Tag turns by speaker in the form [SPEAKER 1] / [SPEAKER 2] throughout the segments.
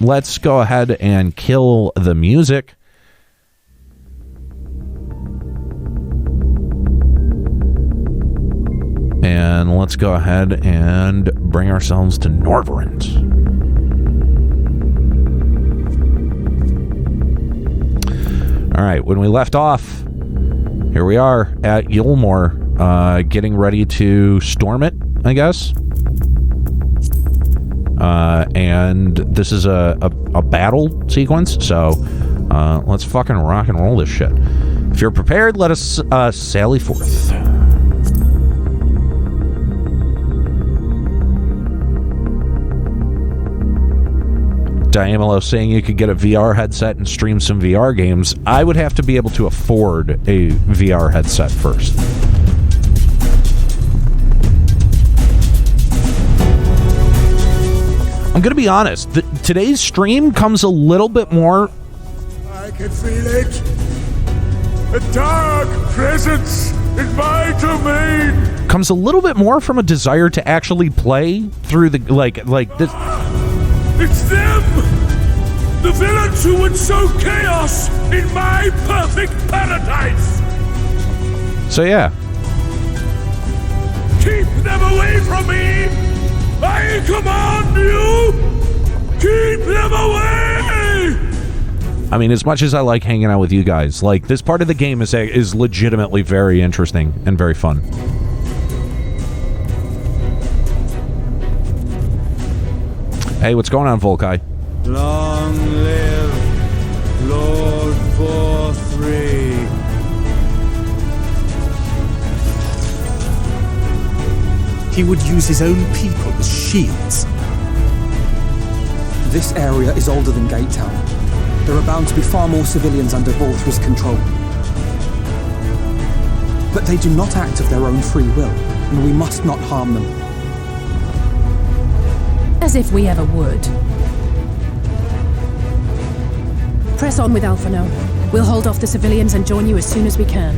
[SPEAKER 1] let's go ahead and kill the music. And let's go ahead and bring ourselves to Norvrend. All right, when we left off, here we are at Yulmore, getting ready to storm it, I guess. And this is a battle sequence, so let's fucking rock and roll this shit. If you're prepared, let us sally forth. Diamelo saying you could get a VR headset and stream some VR games. I would have to be able to afford a VR headset first. I'm going to be honest. Today's stream comes a little bit more...
[SPEAKER 2] I can feel it. A dark presence in my domain.
[SPEAKER 1] Comes a little bit more from a desire to actually play through the... Like this...
[SPEAKER 2] It's them! The villains who would sow chaos in my perfect paradise!
[SPEAKER 1] So yeah.
[SPEAKER 2] Keep them away from me! I command you! Keep them away!
[SPEAKER 1] I mean, as much as I like hanging out with you guys, like, this part of the game is legitimately very interesting and very fun. Hey, what's going on, Volkai?
[SPEAKER 2] Long live Lord 4-3.
[SPEAKER 3] He would use his own people as shields.
[SPEAKER 4] This area is older than Gate Town. There are bound to be far more civilians under Vorthra's control. But they do not act of their own free will, and we must not harm them.
[SPEAKER 5] As if we ever would. Press on with Alphano. We'll hold off the civilians and join you as soon as we can.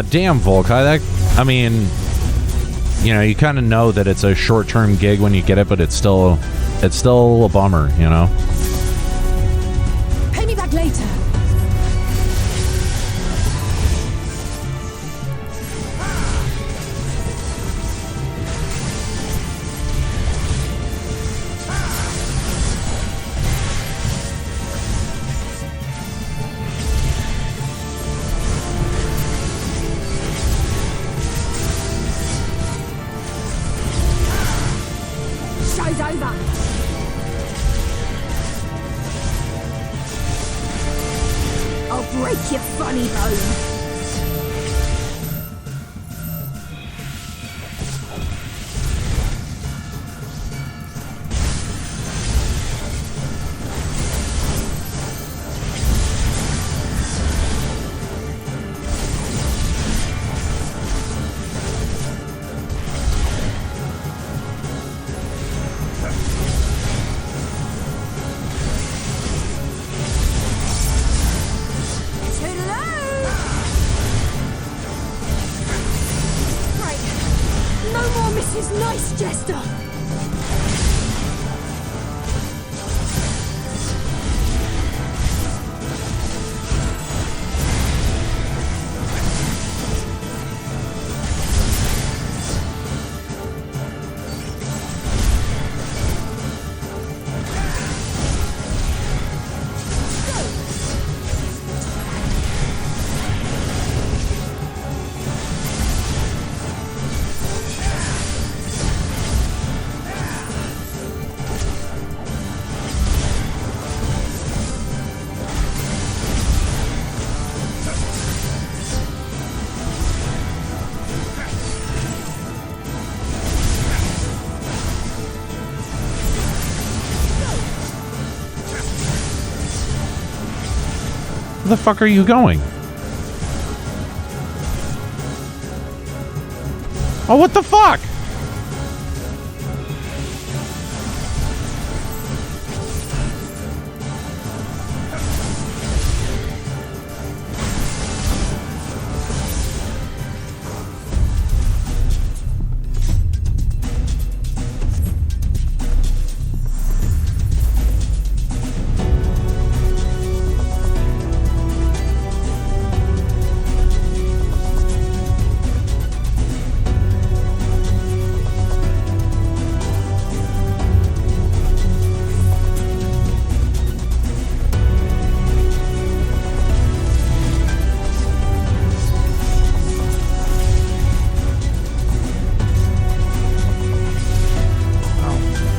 [SPEAKER 1] damn, Volkai. I mean, you know, you kind of know that it's a short-term gig when you get it, but it's still a bummer, you know?
[SPEAKER 5] Pay me back later. Show's over. I'll break your funny bone. Nice, Jester!
[SPEAKER 1] Where the fuck are you going? Oh, what the fuck?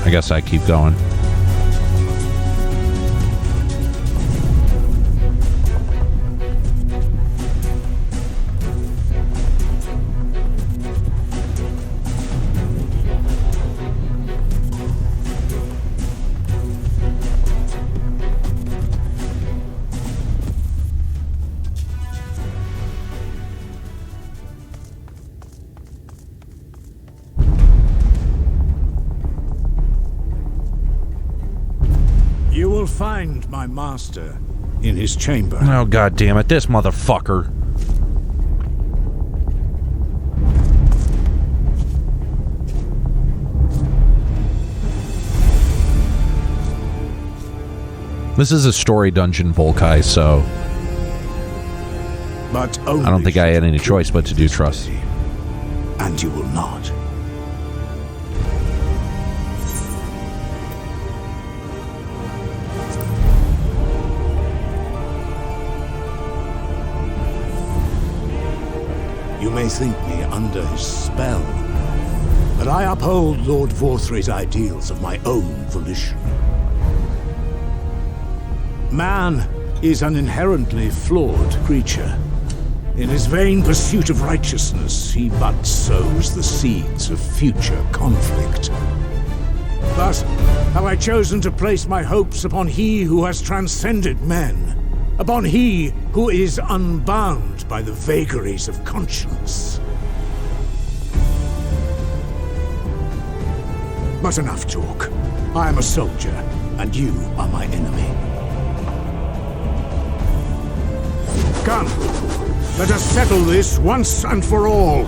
[SPEAKER 1] I guess I keep going.
[SPEAKER 3] You will find my master in his chamber.
[SPEAKER 1] Oh, god damn it, this motherfucker. This is a story dungeon, Volkai, so
[SPEAKER 3] But only
[SPEAKER 1] I don't think I had any choice but to do trust.
[SPEAKER 3] And you will not. You may think me under his spell, but I uphold Lord Vorthry's ideals of my own volition. Man is an inherently flawed creature. In his vain pursuit of righteousness, he but sows the seeds of future conflict. But have I chosen to place my hopes upon he who has transcended men, upon he who is unbound by the vagaries of conscience. But enough talk. I am a soldier, and you are my enemy. Come, Let us settle this once and for all.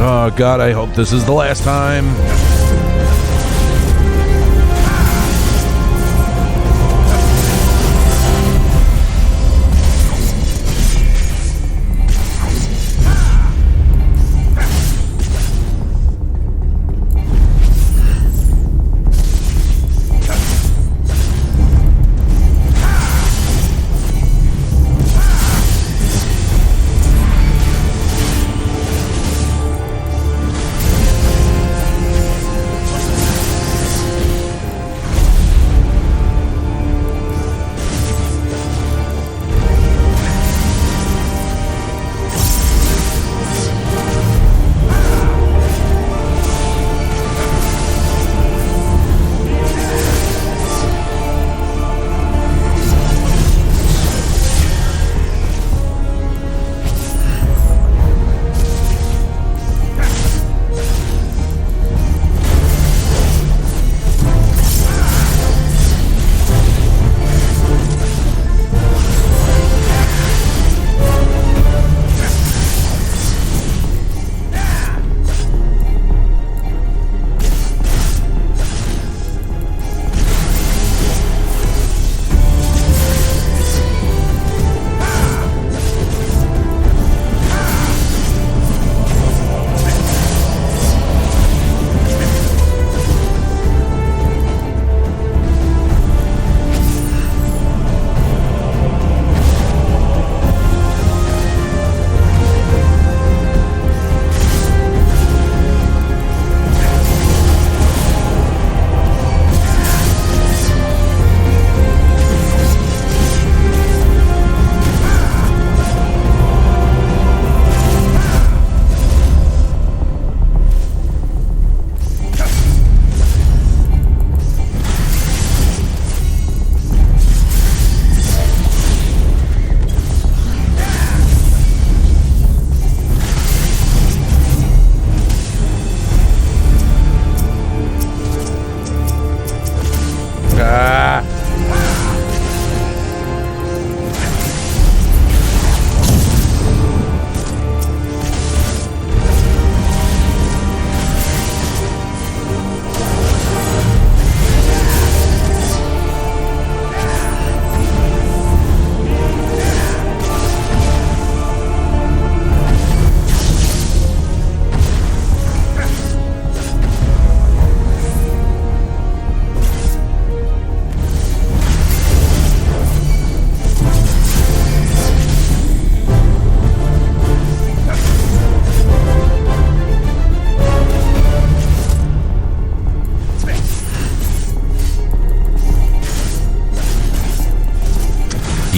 [SPEAKER 1] Oh, God, I hope this is the last time.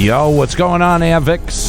[SPEAKER 1] Yo, what's going on, Avix?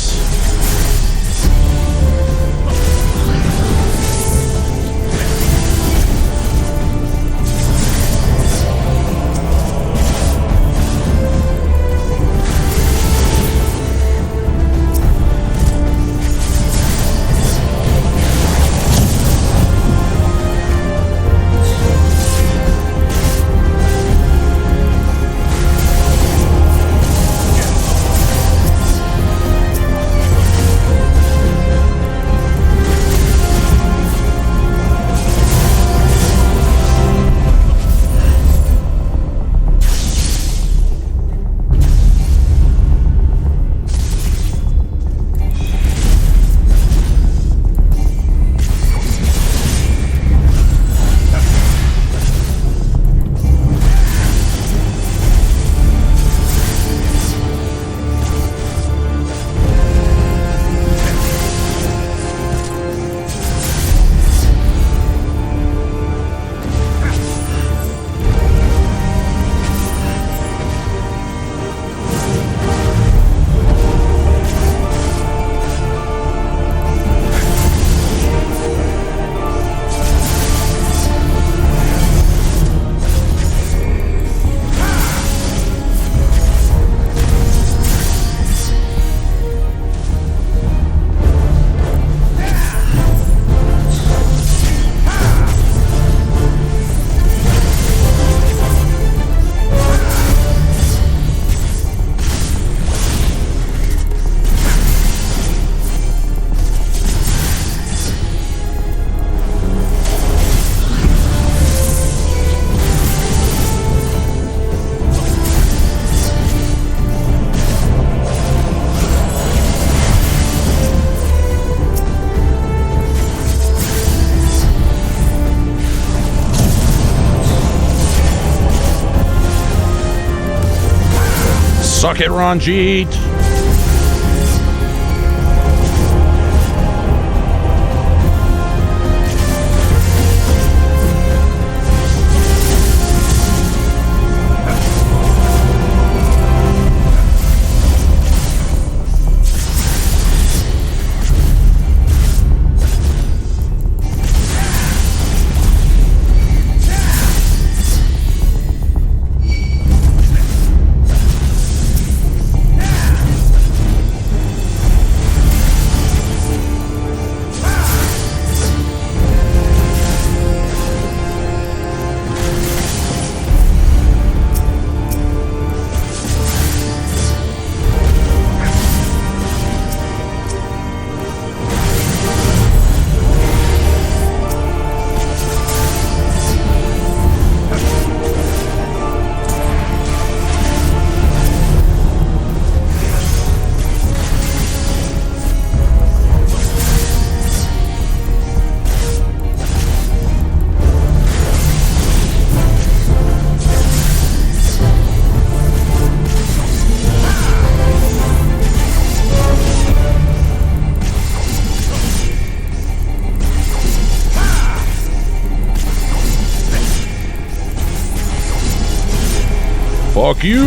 [SPEAKER 1] Suck it, Ranjit. Fuck you!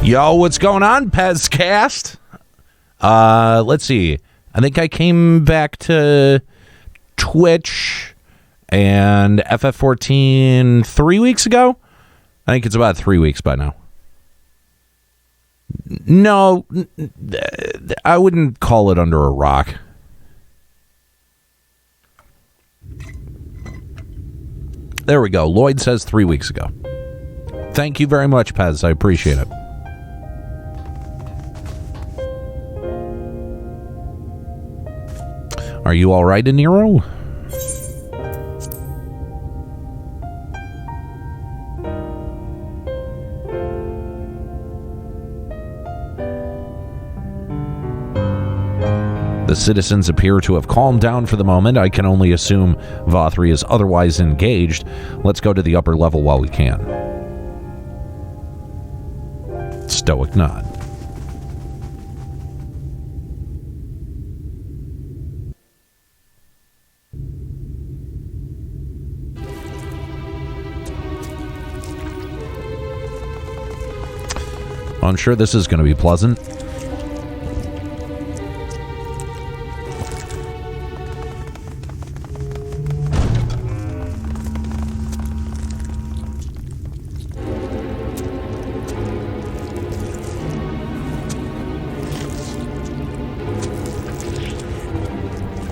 [SPEAKER 1] Yo, what's going on, Pezcast? Let's see. I think I came back to Twitch and FF14 3 weeks ago. I think it's about 3 weeks by now. No, I wouldn't call it under a rock. There we go. Lloyd says 3 weeks ago. Thank you very much, Pez. I appreciate it. Are you all right, Aniero? The citizens appear to have calmed down for the moment. I can only assume Vothri is otherwise engaged. Let's go to the upper level while we can. Stoic nod. I'm sure this is going to be pleasant.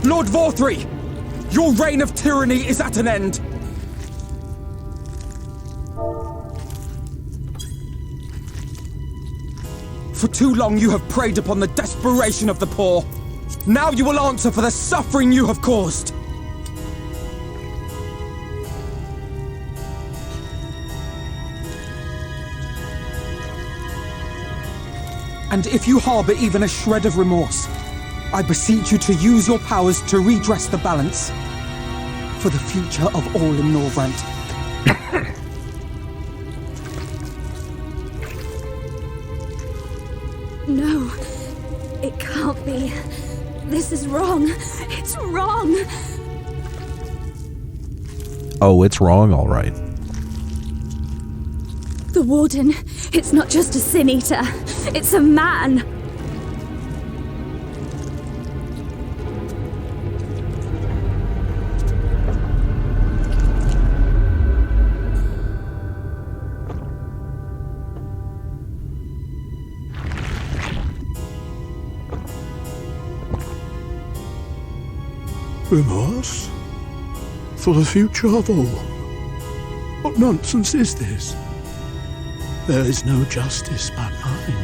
[SPEAKER 4] Lord Vothri! Your reign of tyranny is at an end! For too long you have preyed upon the desperation of the poor. Now you will answer for the suffering you have caused. And if you harbor even a shred of remorse, I beseech you to use your powers to redress the balance for the future of all in Norvrant.
[SPEAKER 6] No, it can't be. This is wrong. It's wrong.
[SPEAKER 1] Oh, it's wrong, all right.
[SPEAKER 6] The Warden, it's not just a Sin Eater. It's a man.
[SPEAKER 3] Remorse? For the future of all? What nonsense is this? There is no justice but mine.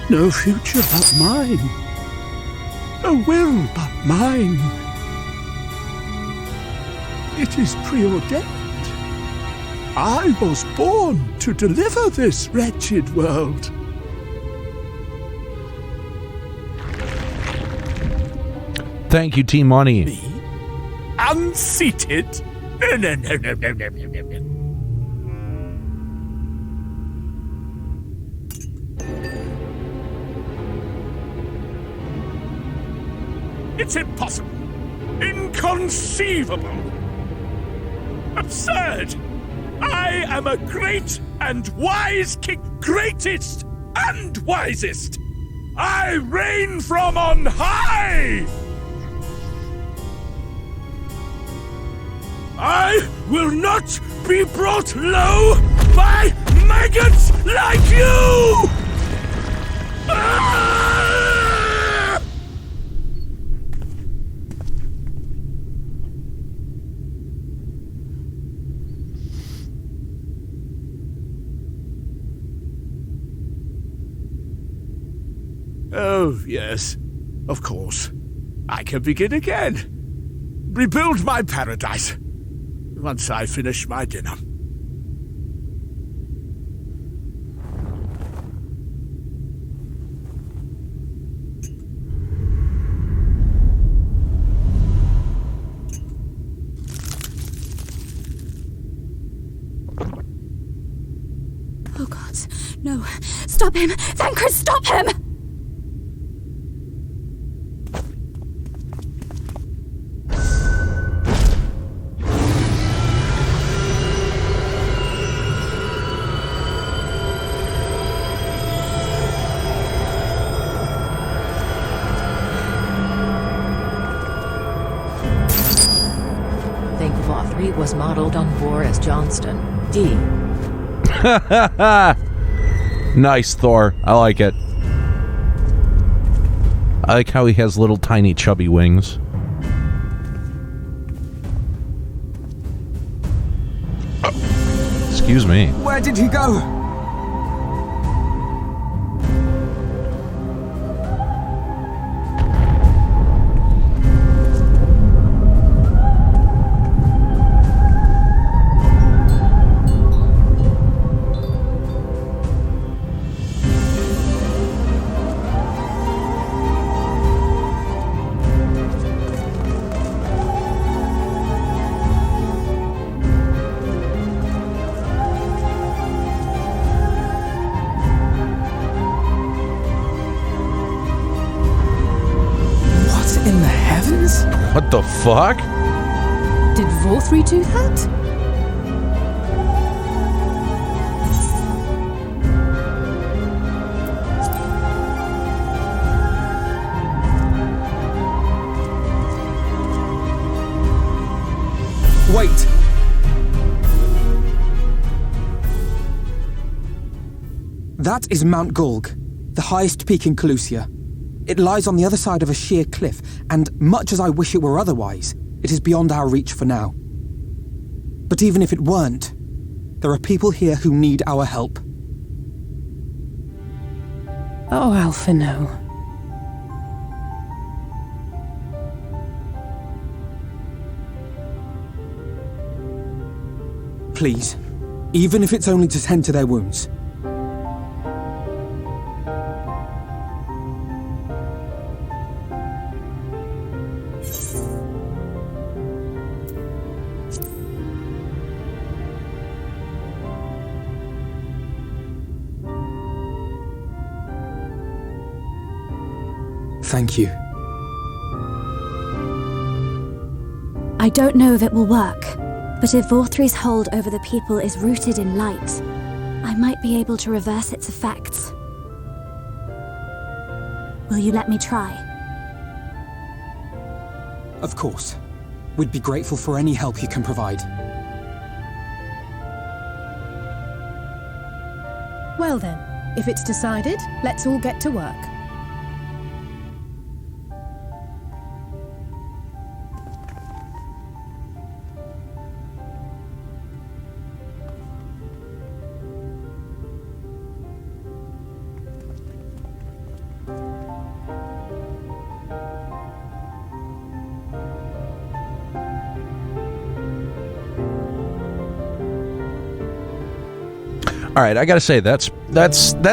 [SPEAKER 3] No future but mine. No will but mine. It is preordained. I was born to deliver this wretched world.
[SPEAKER 1] Thank you, T-Money.
[SPEAKER 2] Me? Unseated? No. It's impossible. Inconceivable. Absurd. I am a great and wise king. Greatest and wisest. I reign from on high. I will not be brought low by maggots like you! Ah! Oh, yes, of course. I can begin again. Rebuild my paradise. Once I finish my dinner.
[SPEAKER 6] Oh God, no. Stop him! Thancred, stop him!
[SPEAKER 7] Was modeled on Boris Johnston. D.
[SPEAKER 1] Nice, Thor. I like it. I like how he has little tiny chubby wings. Excuse me.
[SPEAKER 4] Where did he go?
[SPEAKER 1] What the fuck?
[SPEAKER 5] Did Vorthree do that?
[SPEAKER 4] Wait! That is Mount Gulg, the highest peak in Calusia. It lies on the other side of a sheer cliff, and much as I wish it were otherwise, it is beyond our reach for now. But even if it weren't, there are people here who need our help.
[SPEAKER 5] Oh, Alphino.
[SPEAKER 4] Please, even if it's only to tend to their wounds. Thank you.
[SPEAKER 6] I don't know if it will work, but if Vorthree's hold over the people is rooted in light, I might be able to reverse its effects. Will you let me try?
[SPEAKER 4] Of course. We'd be grateful for any help you can provide.
[SPEAKER 5] Well then, if it's decided, let's all get to work.
[SPEAKER 1] All right, I gotta say that's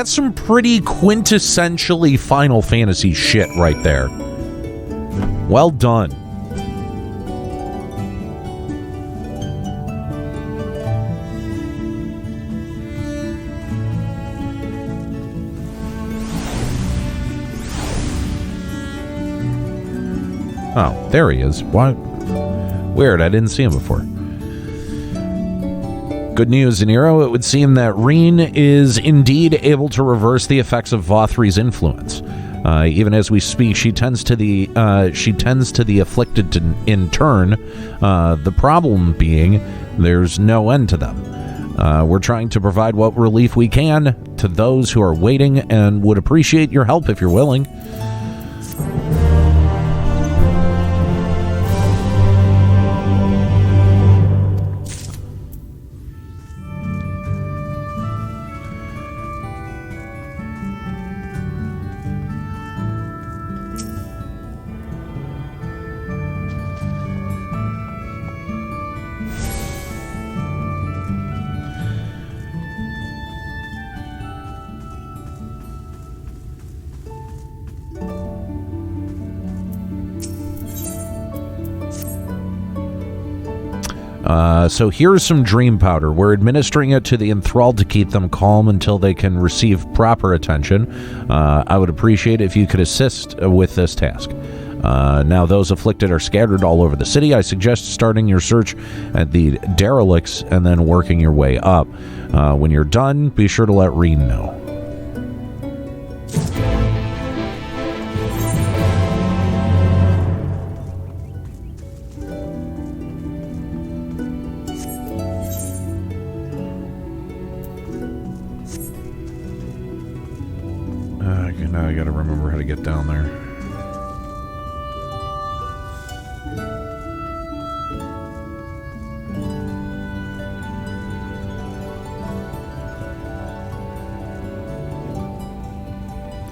[SPEAKER 1] some pretty quintessentially Final Fantasy shit right there. Well done. Oh, there he is. What? Weird, I didn't see him before. Good news, Aniero. It would seem that Reen is indeed able to reverse the effects of Vothri's influence. Even as we speak, she tends to the afflicted in turn. The problem being, there's no end to them. We're trying to provide what relief we can to those who are waiting, and would appreciate your help if you're willing. So here's some dream powder. We're administering it to the enthralled to keep them calm until they can receive proper attention. I would appreciate if you could assist with this task. Now those afflicted are scattered all over the city. I suggest starting your search at the derelicts and then working your way up. When you're done, be sure to let Reen know. Now I gotta remember how to get down there.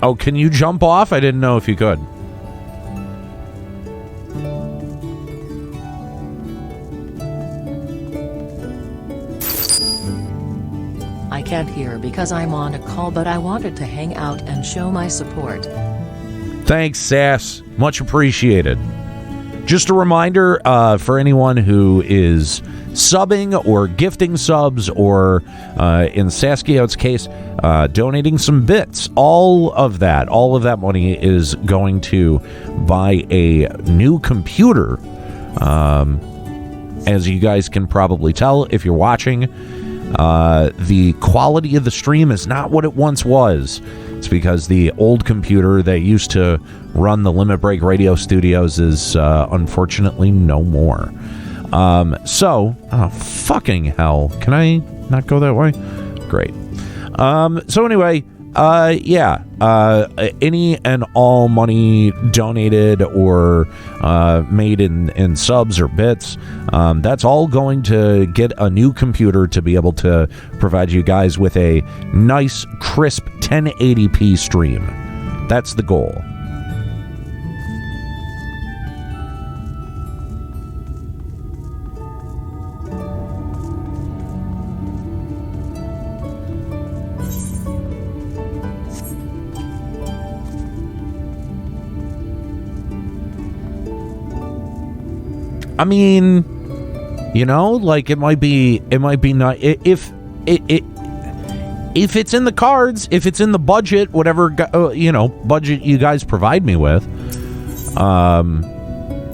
[SPEAKER 1] Oh, can you jump off? I didn't know if you could.
[SPEAKER 7] I can't hear because I'm on a call, but I wanted to hang out and show my support.
[SPEAKER 1] Thanks, Sass. Much appreciated. Just a reminder for anyone who is subbing or gifting subs or, in Saskia case, donating some bits. All of that money is going to buy a new computer. As you guys can probably tell if you're watching, the quality of the stream is not what it once was. It's because the old computer that used to run the Limit Break Radio Studios is unfortunately no more. Fucking hell. Can I not go that way? Great. So anyway, any and all money donated or made in subs or bits, that's all going to get a new computer to be able to provide you guys with a nice, crisp 1080p stream. That's the goal. I mean, you know, like it might be not if it's in the cards, if it's in the budget, whatever budget you guys provide me with, and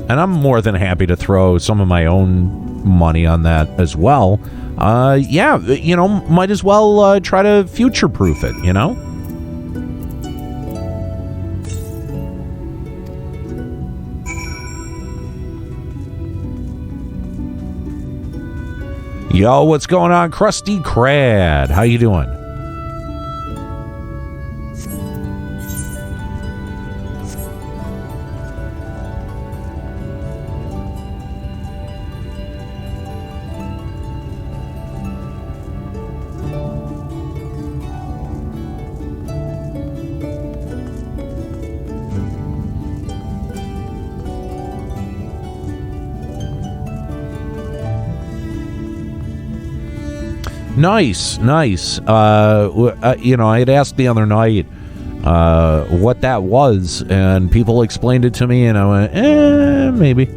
[SPEAKER 1] I'm more than happy to throw some of my own money on that as well. Might as well try to future-proof it, you know. Yo, what's going on, Krusty Crad? How you doing? Nice. I had asked the other night what that was, and people explained it to me, and I went, maybe.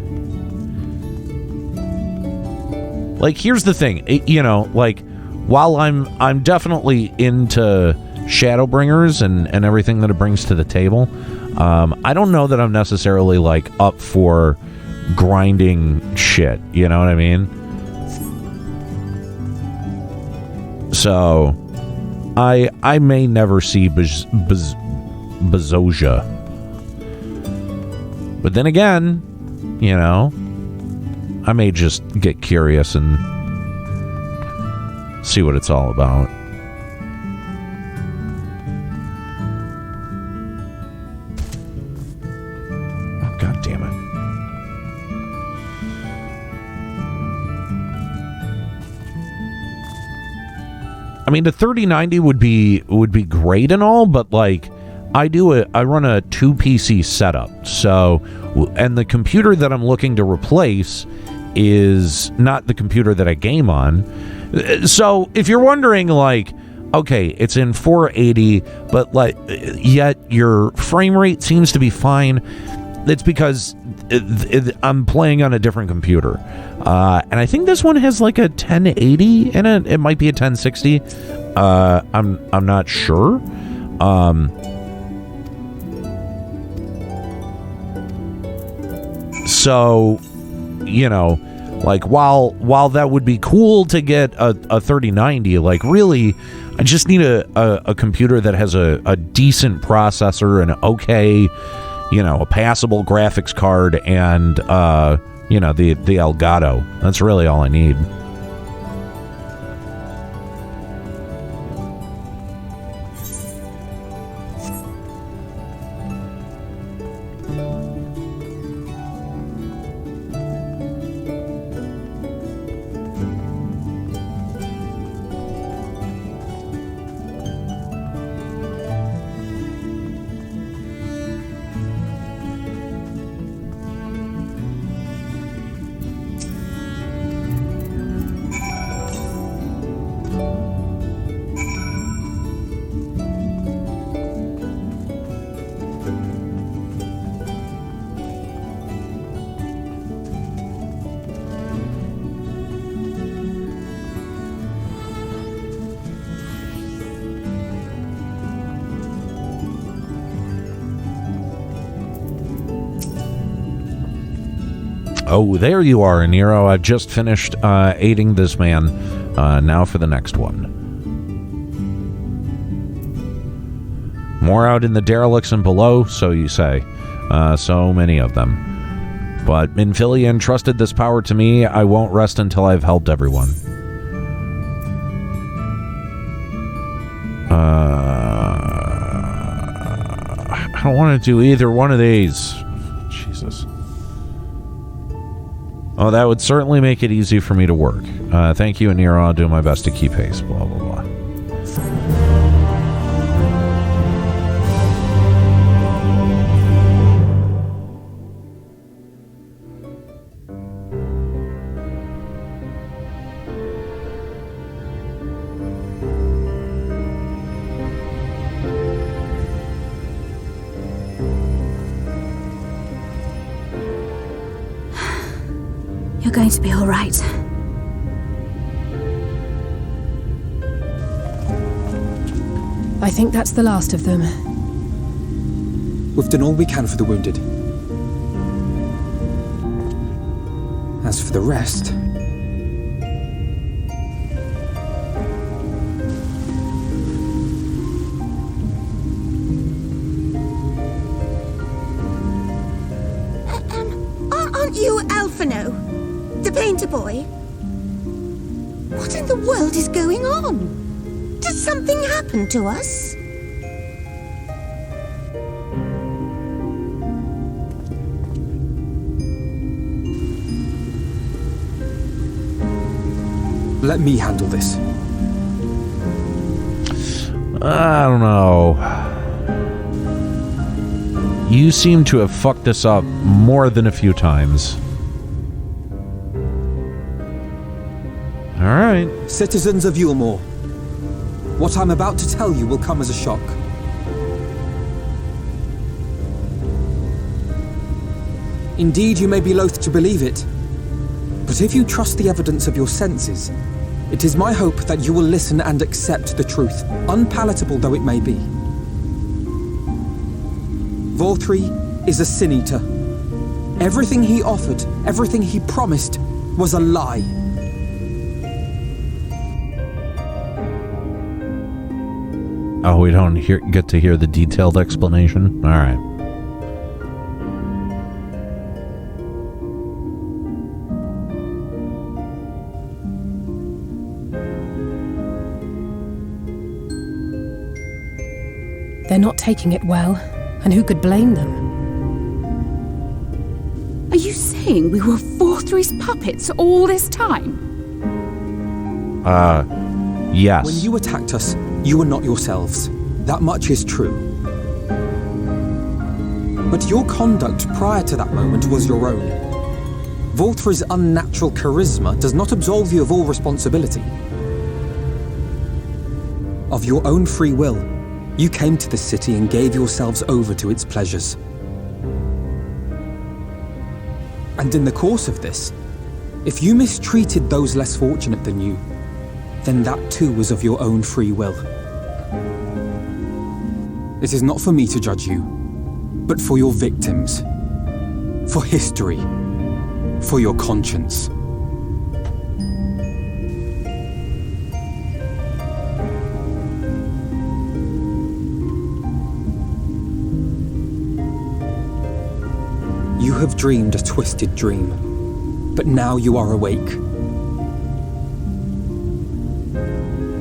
[SPEAKER 1] Like, here's the thing, while I'm definitely into Shadowbringers and everything that it brings to the table, I don't know that I'm necessarily like up for grinding shit, you know what I mean? So I may never see Bazoja. But then again, I may just get curious and see what it's all about. Oh, God damn it. I mean, the 3090 would be great and all, but like I run a 2 PC setup. So, and the computer that I'm looking to replace is not the computer that I game on. So, if you're wondering, like, okay, it's in 480, but like yet your frame rate seems to be fine, it's because I'm playing on a different computer. And I think this one has like a 1080 in it. It might be a 1060. I'm not sure. So, like while that would be cool to get a 3090, like really, I just need a computer that has a decent processor and okay, a passable graphics card and the Elgato. That's really all I need. Oh, there you are, Aniero. I've just finished aiding this man. Now for the next one. More out in the derelicts and below, so you say. So many of them. But Minfilia entrusted this power to me. I won't rest until I've helped everyone. I don't want to do either one of these. Jesus. Oh, that would certainly make it easy for me to work. Thank you, Aniero. I'll do my best to keep pace. Blah, blah, blah.
[SPEAKER 6] You're going to be all right.
[SPEAKER 5] I think that's the last of them.
[SPEAKER 4] We've done all we can for the wounded. As for the rest...
[SPEAKER 8] Aren't you Alphino? The painter boy? What in the world is going on? Did something happen to us?
[SPEAKER 4] Let me handle this.
[SPEAKER 1] I don't know. You seem to have fucked this up more than a few times. All right.
[SPEAKER 4] Citizens of Yulmore, what I'm about to tell you will come as a shock. Indeed, you may be loath to believe it. But if you trust the evidence of your senses, it is my hope that you will listen and accept the truth, unpalatable though it may be. Vorthri is a sin-eater. Everything he offered, everything he promised, was a lie.
[SPEAKER 1] Oh, we don't get to hear the detailed explanation? All right.
[SPEAKER 5] They're not taking it well, and who could blame them?
[SPEAKER 9] Are you saying we were Vorthri's puppets all this time?
[SPEAKER 1] Yes.
[SPEAKER 4] When you attacked us, you were not yourselves. That much is true. But your conduct prior to that moment was your own. Vorthri's unnatural charisma does not absolve you of all responsibility. Of your own free will, you came to the city and gave yourselves over to its pleasures. And in the course of this, if you mistreated those less fortunate than you, then that too was of your own free will. It is not for me to judge you, but for your victims, for history, for your conscience. You have dreamed a twisted dream, but now you are awake.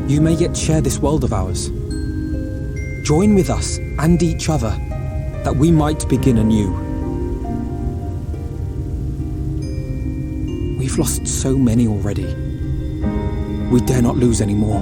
[SPEAKER 4] You may yet share this world of ours. Join with us and each other, that we might begin anew. We've lost so many already. We dare not lose any more.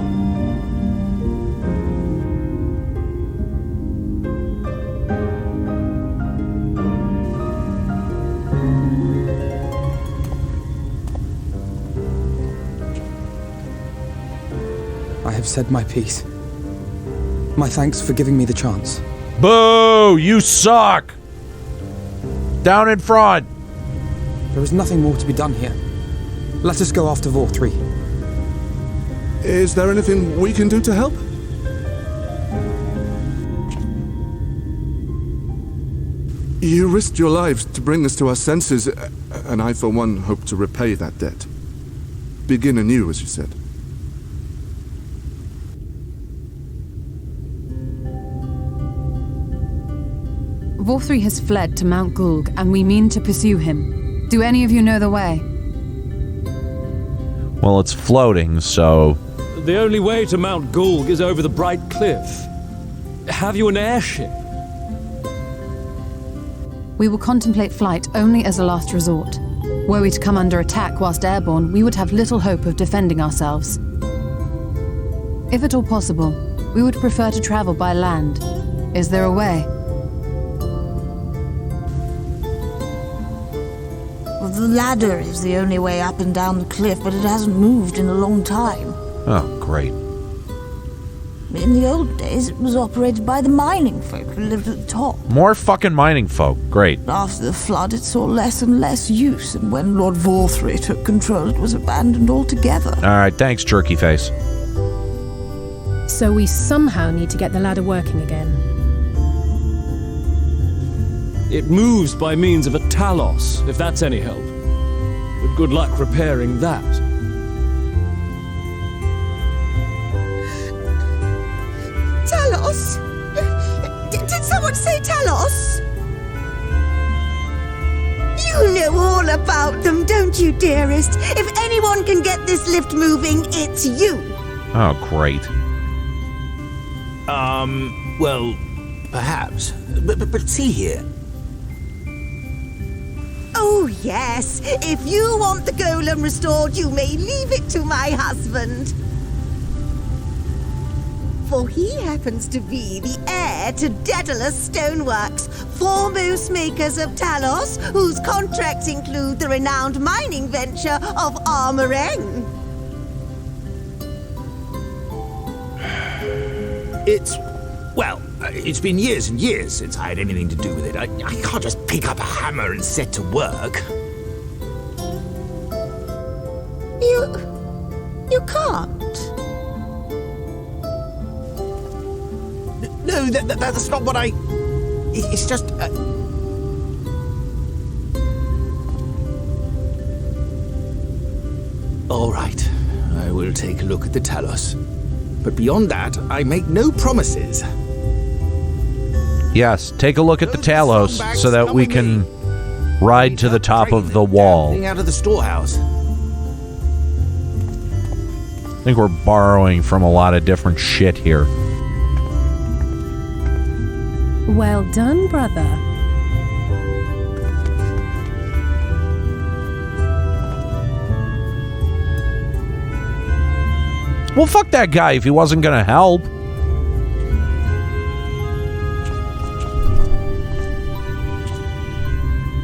[SPEAKER 4] I have said my piece. My thanks for giving me the chance.
[SPEAKER 1] Boo! You suck! Down in front!
[SPEAKER 4] There is nothing more to be done here. Let us go after Vorthri.
[SPEAKER 10] Is there anything we can do to help? You risked your lives to bring us to our senses, and I for one hope to repay that debt. Begin anew, as you said.
[SPEAKER 9] Vorthri has fled to Mount Gulg, and we mean to pursue him. Do any of you know the way?
[SPEAKER 1] Well, it's floating, so...
[SPEAKER 2] The only way to Mount Gulg is over the Bright Cliff. Have you an airship?
[SPEAKER 9] We will contemplate flight only as a last resort. Were we to come under attack whilst airborne, we would have little hope of defending ourselves. If at all possible, we would prefer to travel by land. Is there a way?
[SPEAKER 8] The ladder is the only way up and down the cliff, but it hasn't moved in a long time.
[SPEAKER 1] Oh, great.
[SPEAKER 8] In the old days, it was operated by the mining folk who lived at the top.
[SPEAKER 1] More fucking mining folk. Great.
[SPEAKER 8] After the flood, it saw less and less use, and when Lord Vorthri took control, it was abandoned altogether.
[SPEAKER 1] Alright, thanks, jerky face.
[SPEAKER 5] So we somehow need to get the ladder working again.
[SPEAKER 2] It moves by means of a talos, if that's any help. But good luck repairing that.
[SPEAKER 8] Talos? Did someone say Talos? You know all about them, don't you, dearest? If anyone can get this lift moving, it's you.
[SPEAKER 1] Oh, great.
[SPEAKER 11] Well, perhaps. But see here.
[SPEAKER 8] Oh, yes. If you want the golem restored, you may leave it to my husband. For he happens to be the heir to Daedalus Stoneworks, foremost makers of Talos, whose contracts include the renowned mining venture of Armoreng.
[SPEAKER 11] It's Well, it's been years and years since I had anything to do with it. I can't just pick up a hammer and set to work.
[SPEAKER 8] You can't?
[SPEAKER 11] No, that's not what I... It's just... All right, I will take a look at the Talos. But beyond that, I make no promises.
[SPEAKER 1] Yes, take a look at the Talos so that we can ride to the top of the wall.
[SPEAKER 11] Out of the storehouse.
[SPEAKER 1] I think we're borrowing from a lot of different shit here.
[SPEAKER 5] Well done, brother.
[SPEAKER 1] Well, fuck that guy if he wasn't gonna help.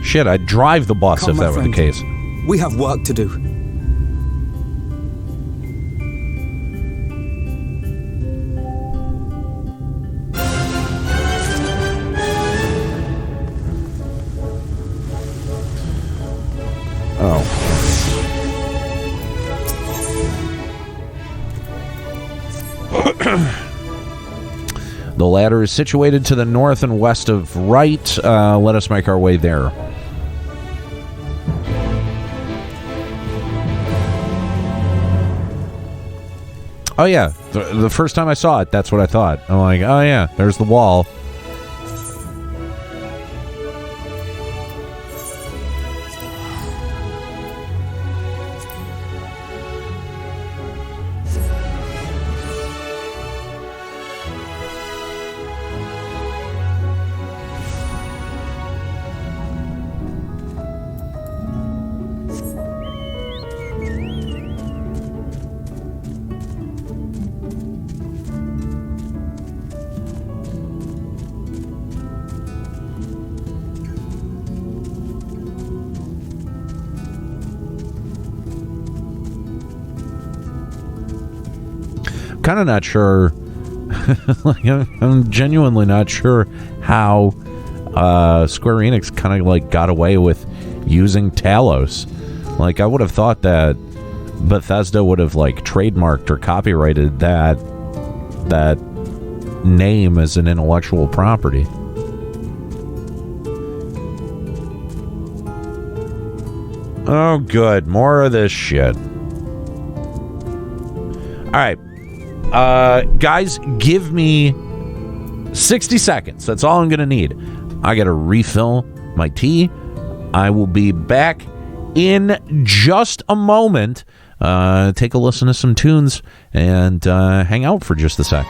[SPEAKER 1] Shit, I'd drive the bus
[SPEAKER 4] Come,
[SPEAKER 1] if
[SPEAKER 4] my
[SPEAKER 1] that were the
[SPEAKER 4] friend.
[SPEAKER 1] case.
[SPEAKER 4] We have work to do.
[SPEAKER 1] Oh. The ladder is situated to the north and west of right. Let us make our way there. Oh, yeah. The first time I saw it, that's what I thought. I'm like, oh, yeah, there's the wall. Kind of not sure. Like, I'm genuinely not sure how Square Enix kind of like got away with using Talos. Like, I would have thought that Bethesda would have like trademarked or copyrighted that name as an intellectual property. Oh, good. More of this shit. All right. Guys, give me 60 seconds. That's all I'm going to need. I got to refill my tea. I will be back in just a moment. Take a listen to some tunes and hang out for just a sec.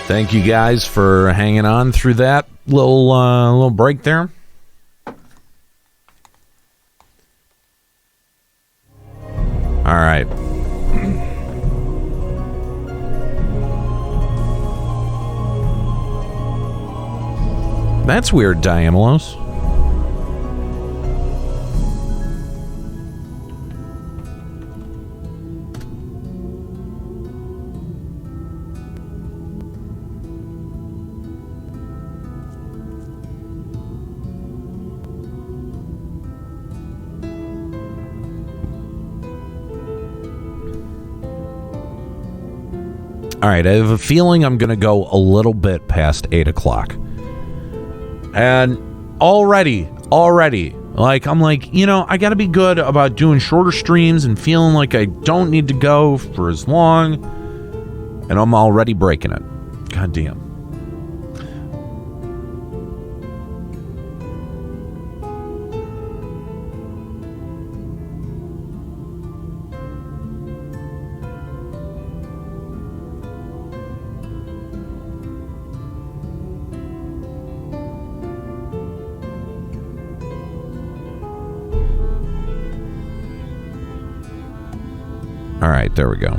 [SPEAKER 1] Thank you guys for hanging on through that little break there. All right. That's weird, Diamelos. All right, I have a feeling I'm going to go a little bit past 8 o'clock. And already, like, I'm like, you know, I got to be good about doing shorter streams and feeling like I don't need to go for as long. And I'm already breaking it. God damn. All right, there we go.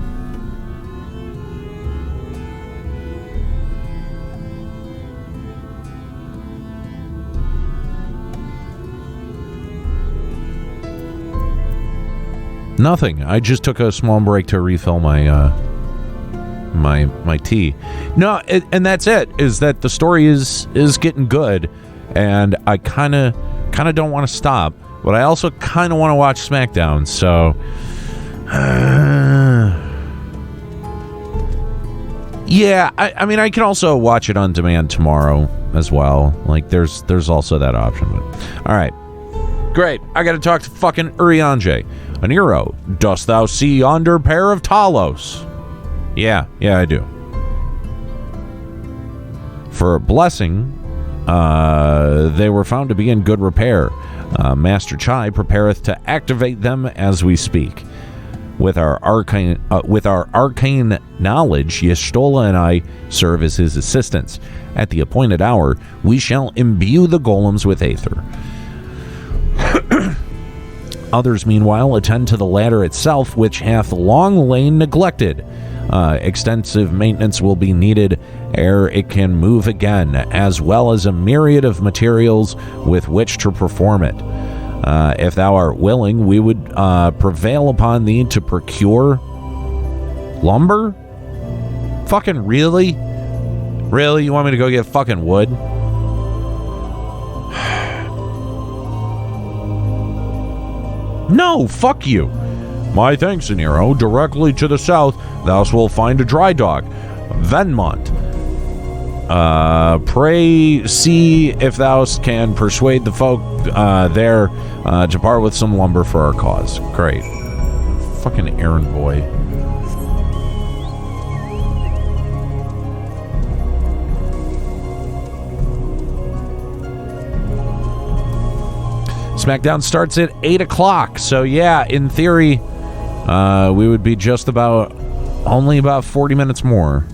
[SPEAKER 1] Nothing. I just took a small break to refill my my tea. No, and that's it. Is that the story is getting good, and I kind of don't want to stop, but I also kind of want to watch SmackDown. So. Yeah, I mean, I can also watch it on demand tomorrow as well. Like, there's also that option. But all right, great. I got to talk to fucking Urianger. Aniero, dost thou see yonder pair of Talos? Yeah, I do. For a blessing, they were found to be in good repair. Master Chai prepareth to activate them as we speak. With our arcane knowledge, Yestola and I serve as his assistants. At the appointed hour, we shall imbue the golems with aether. Others, meanwhile, attend to the ladder itself, which hath long lain neglected. Extensive maintenance will be needed ere it can move again, as well as a myriad of materials with which to perform it. If thou art willing, we would prevail upon thee to procure lumber? Fucking really? Really? You want me to go get fucking wood? No, fuck you. My thanks, Aniero. Directly to the south, thou wilt find a dry dock. Venmont. Pray see if thou can persuade the folk there to part with some lumber for our cause. Great. Fucking errand boy. SmackDown starts at 8 o'clock. So yeah, in theory, we would be just about only about 40 minutes more.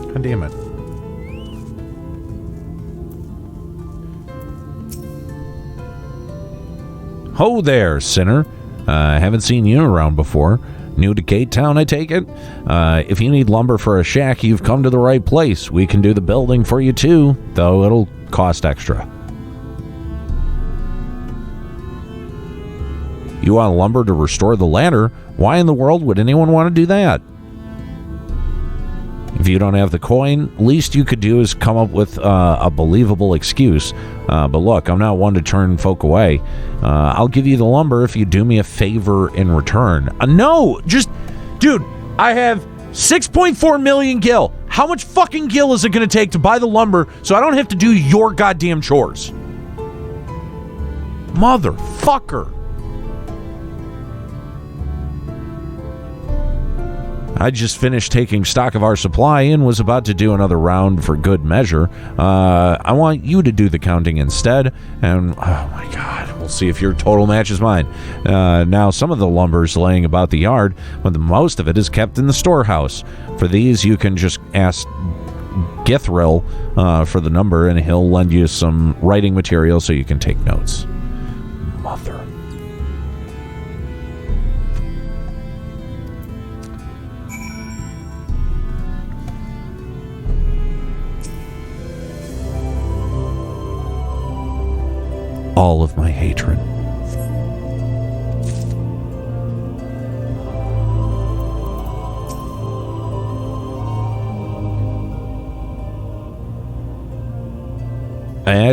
[SPEAKER 1] God damn it. Ho there, sinner. Haven't seen you around before. New to Gate Town, I take it? If you need lumber for a shack, you've come to the right place. We can do the building for you too, though it'll cost extra. You want lumber to restore the ladder? Why in the world would anyone want to do that? If you don't have the coin, least you could do is come up with a believable excuse. But look, I'm not one to turn folk away. I'll give you the lumber if you do me a favor in return. No, just, dude, I have 6.4 million gil. How much fucking gil is it going to take to buy the lumber so I don't have to do your goddamn chores? Motherfucker. I just finished taking stock of our supply and was about to do another round for good measure. I want you to do the counting instead, and oh my god, we'll see if your total matches mine. Now, some of the lumber's laying about the yard, but the most of it is kept in the storehouse. For these, you can just ask Githril for the number, and he'll lend you some writing material so you can take notes. Mother. All of my hatred.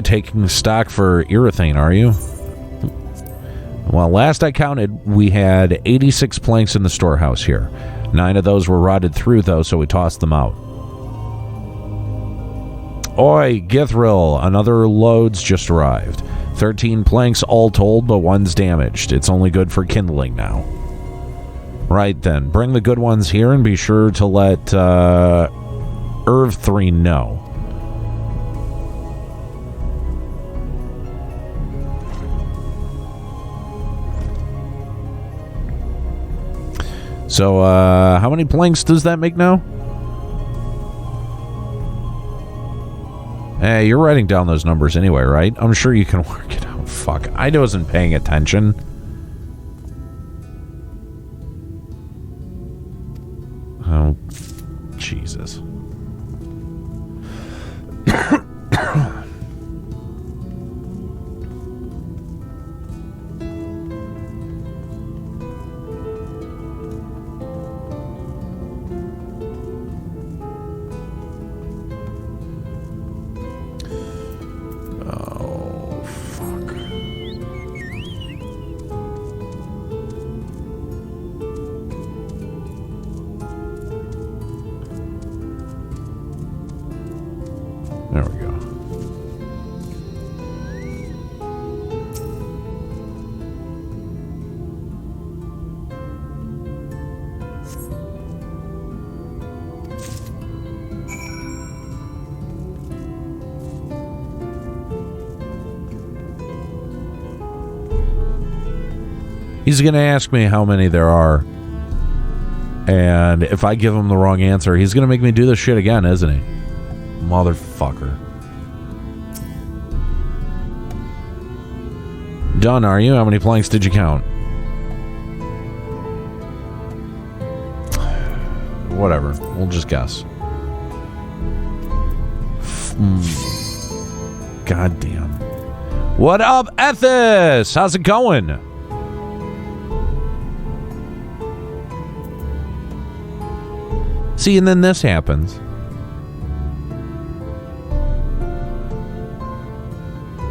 [SPEAKER 1] Taking stock for urethane, are you? Well, last I counted, we had 86 planks in the storehouse here. 9 of those were rotted through, though, so we tossed them out. Oi, Githril, another load's just arrived. 13 planks all told, but one's damaged. It's only good for kindling now. Right then, bring the good ones here and be sure to let FFXIV know. So, how many planks does that make now? Hey, you're writing down those numbers anyway, right? I'm sure you can work it out. Fuck, I wasn't paying attention. Oh, Jesus. There we go. He's going to ask me how many there are. And if I give him the wrong answer, he's going to make me do this shit again, isn't he? Motherfucker. Done, are you? How many planks did you count? Whatever. We'll just guess. God damn. What up, Ethis? How's it going? See, and then this happens.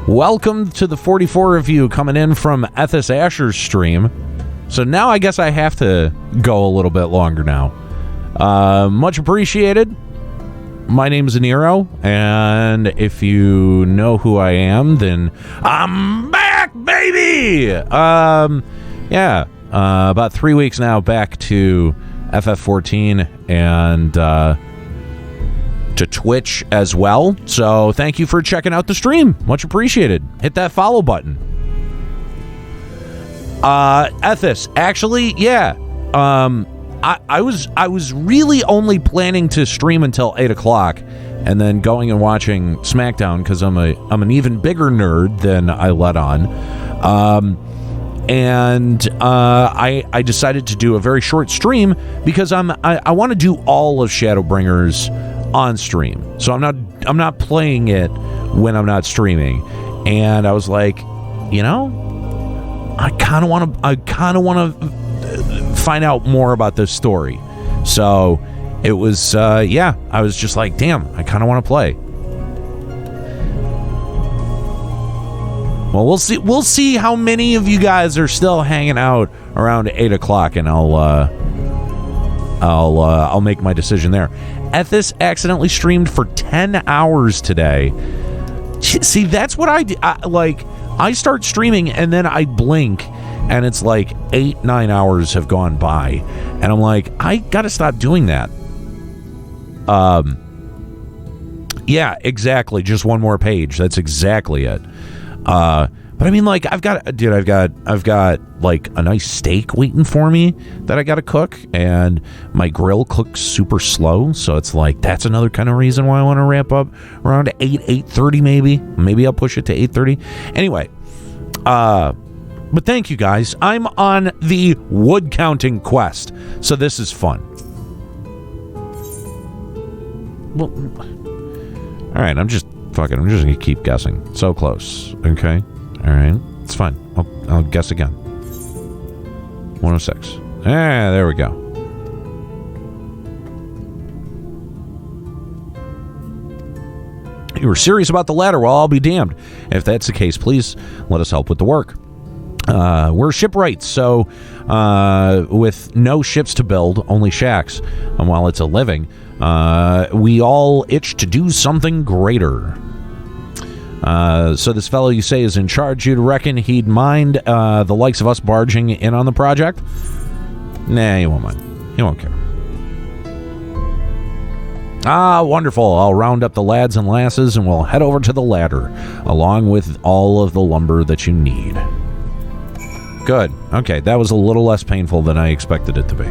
[SPEAKER 1] Welcome to the 44 review coming in from Ethis Asher's stream. So now I guess I have to go a little bit longer now. Much appreciated. My name is Aniero, and if you know who I am, then I'm back, baby! About 3 weeks now back to FF14 and to Twitch as well. So thank you for checking out the stream. Much appreciated. Hit that follow button. Ethis, actually, yeah. I was really only planning to stream until 8 o'clock and then going and watching SmackDown because I'm an even bigger nerd than I let on. I decided to do a very short stream because I want to do all of Shadowbringers on stream. So I'm not playing it when I'm not streaming. And I was like, you know, I kind of want to find out more about this story. So it was, I was just like, damn, I kind of want to play. Well, we'll see how many of you guys are still hanging out around 8 o'clock, and I'll make my decision there. Ethis accidentally streamed for 10 hours today. See, that's what I do. I start streaming, and then I blink, and it's like 8-9 hours have gone by, and I'm like, I gotta stop doing that. Yeah, exactly. Just one more page. That's exactly it. But I mean, like, I've got like a nice steak waiting for me that I got to cook, and my grill cooks super slow. So it's like, that's another kind of reason why I want to wrap up around 8:30 maybe. Maybe I'll push it to 8:30. Anyway, but thank you guys. I'm on the wood counting quest, so this is fun. Well, all right, I'm just gonna keep guessing. So close. Okay. All right. It's fine. I'll guess again. 106. There we go. You were serious about the ladder? Well, I'll be damned. If that's the case, please let us help with the work. We're shipwrights, so with no ships to build, only shacks, and while it's a living, we all itch to do something greater. So this fellow you say is in charge. You'd reckon he'd mind the likes of us barging in on the project? Nah, he won't mind. He won't care. Ah, wonderful. I'll round up the lads and lasses, and we'll head over to the ladder, along with all of the lumber that you need. Good. Okay, that was a little less painful than I expected it to be.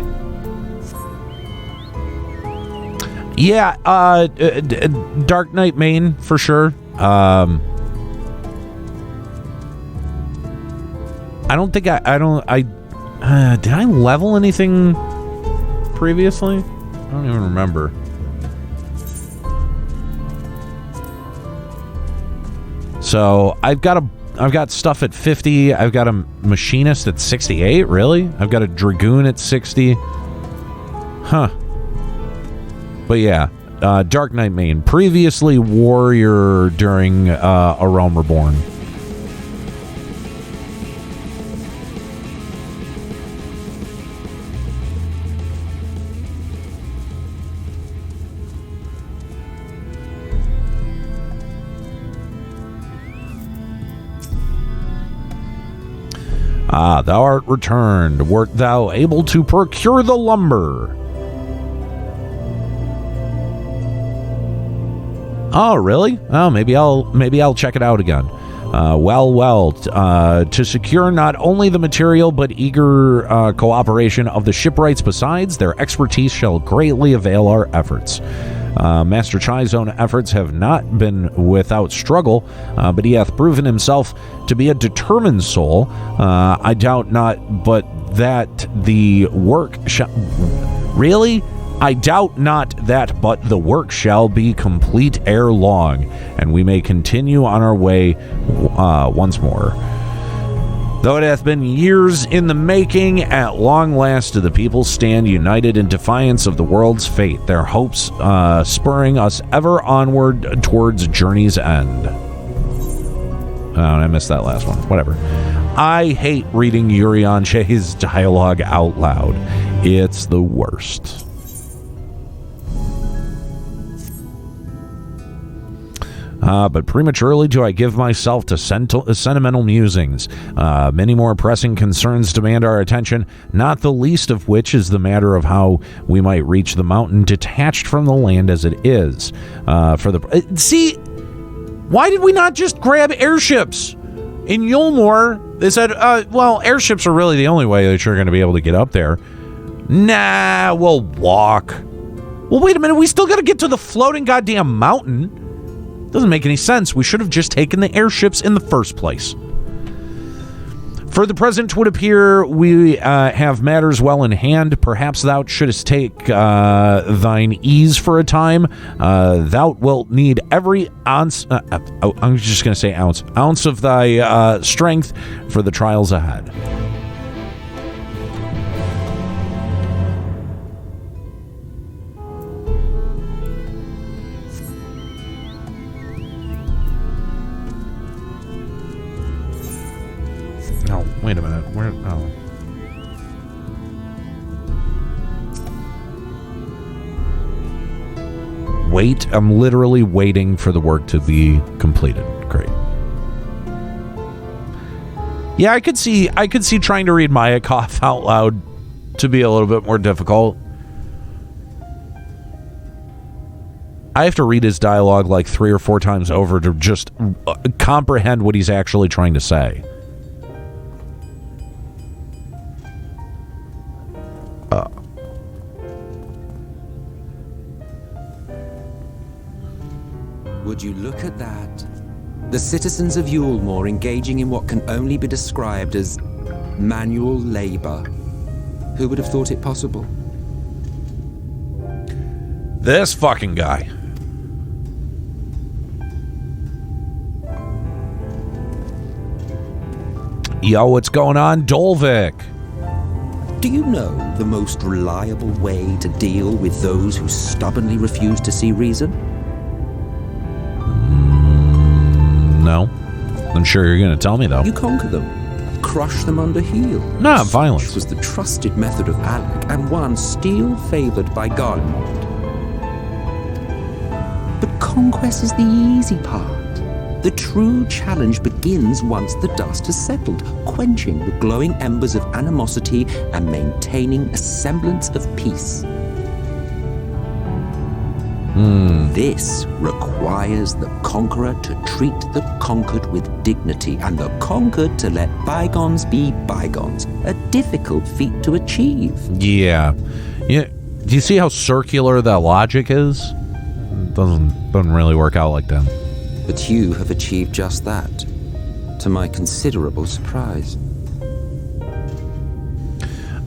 [SPEAKER 1] Yeah, Dark Knight main, for sure. I don't think did I level anything previously? I don't even remember. So I've got stuff at 50. I've got a machinist at 68. Really? I've got a dragoon at 60. Huh. But yeah, Dark Knight main. Previously warrior during A Realm Reborn. Ah, thou art returned. Wert thou able to procure the lumber? Oh, really? Oh, maybe I'll check it out again. To secure not only the material but eager cooperation of the shipwrights besides, their expertise shall greatly avail our efforts. Master Chai's own efforts have not been without struggle, but he hath proven himself to be a determined soul. I doubt not but that the work shall... Really? I doubt not that but the work shall be complete ere long, and we may continue on our way once more. Though it hath been years in the making, at long last do the people stand united in defiance of the world's fate, their hopes spurring us ever onward towards journey's end. Oh, I missed that last one. Whatever. I hate reading Yurian She's dialogue out loud. It's the worst. But prematurely do I give myself to sentimental musings. Many more pressing concerns demand our attention, not the least of which is the matter of how we might reach the mountain detached from the land as it is. See, why did we not just grab airships? In Yulmore, they said, well, airships are really the only way that you're going to be able to get up there. Nah, we'll walk. Well, wait a minute, we still got to get to the floating goddamn mountain. Doesn't make any sense. We should have just taken the airships in the first place. For the present, 'twould appear we have matters well in hand. Perhaps thou shouldst take thine ease for a time. Thou wilt need every ounce, I'm just going to say ounce of thy strength for the trials ahead. Wait a minute. Where? Oh. Wait. I'm literally waiting for the work to be completed. Great. Yeah, I could see trying to read Mayakov out loud to be a little bit more difficult. I have to read his dialogue like 3 or 4 times over to just comprehend what he's actually trying to say.
[SPEAKER 12] Would you look at that? The citizens of Yulemore engaging in what can only be described as manual labor. Who would have thought it possible?
[SPEAKER 1] This fucking guy. Yo, what's going on, Dolvik?
[SPEAKER 12] Do you know the most reliable way to deal with those who stubbornly refuse to see reason?
[SPEAKER 1] No. I'm sure you're going to tell me, though.
[SPEAKER 12] You conquer them. Crush them under heel.
[SPEAKER 1] No, violence.
[SPEAKER 12] Which was the trusted method of Alec, and one still favored by Garlemald. But conquest is the easy part. The true challenge begins once the dust has settled, quenching the glowing embers of animosity and maintaining a semblance of peace. This requires the conqueror to treat the conquered with dignity, and the conquered to let bygones be bygones. A difficult feat to achieve.
[SPEAKER 1] Yeah. Do you see how circular that logic is? Doesn't really work out like that.
[SPEAKER 12] But you have achieved just that, to my considerable surprise.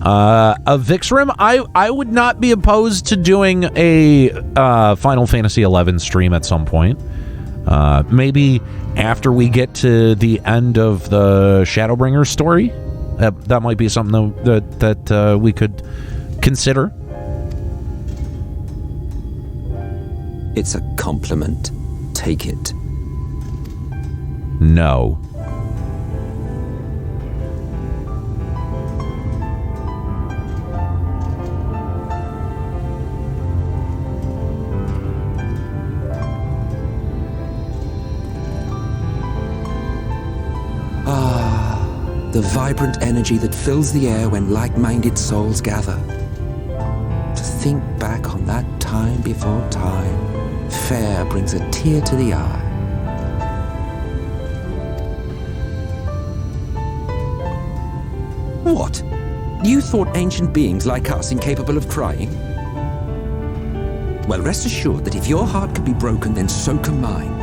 [SPEAKER 1] Vixrim, I would not be opposed to doing a Final Fantasy XI stream at some point. Maybe after we get to the end of the Shadowbringer story. That might be something that we could consider.
[SPEAKER 12] It's a compliment. Take it.
[SPEAKER 1] No.
[SPEAKER 12] The vibrant energy that fills the air when like-minded souls gather. To think back on that time before time, fair brings a tear to the eye. What? You thought ancient beings like us incapable of crying? Well, rest assured that if your heart can be broken, then so can mine.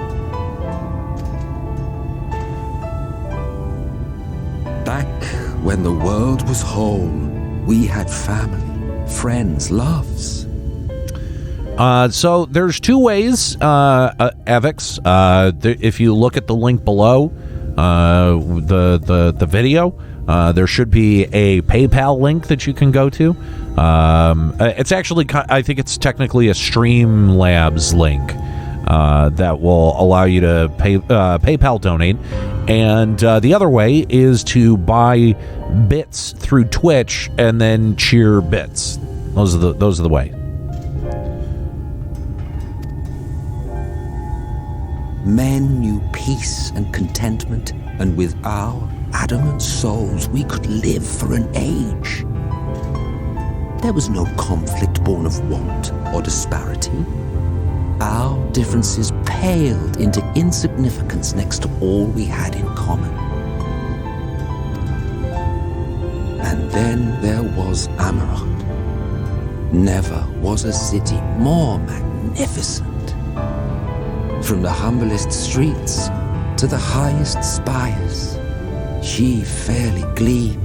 [SPEAKER 12] Back when the world was whole, we had family, friends, loves.
[SPEAKER 1] So there's 2 ways, Avix. If you look at the link below, the video, there should be a PayPal link that you can go to. It's actually, I think it's technically a Streamlabs link that will allow you to PayPal donate. And the other way is to buy bits through Twitch and then cheer bits. Those are the way.
[SPEAKER 12] Men knew peace and contentment, and with our adamant souls we could live for an age. There was no conflict born of want or disparity. Our differences paled into insignificance next to all we had in common. And then there was Amarok. Never was a city more magnificent. From the humblest streets to the highest spires, she fairly gleamed.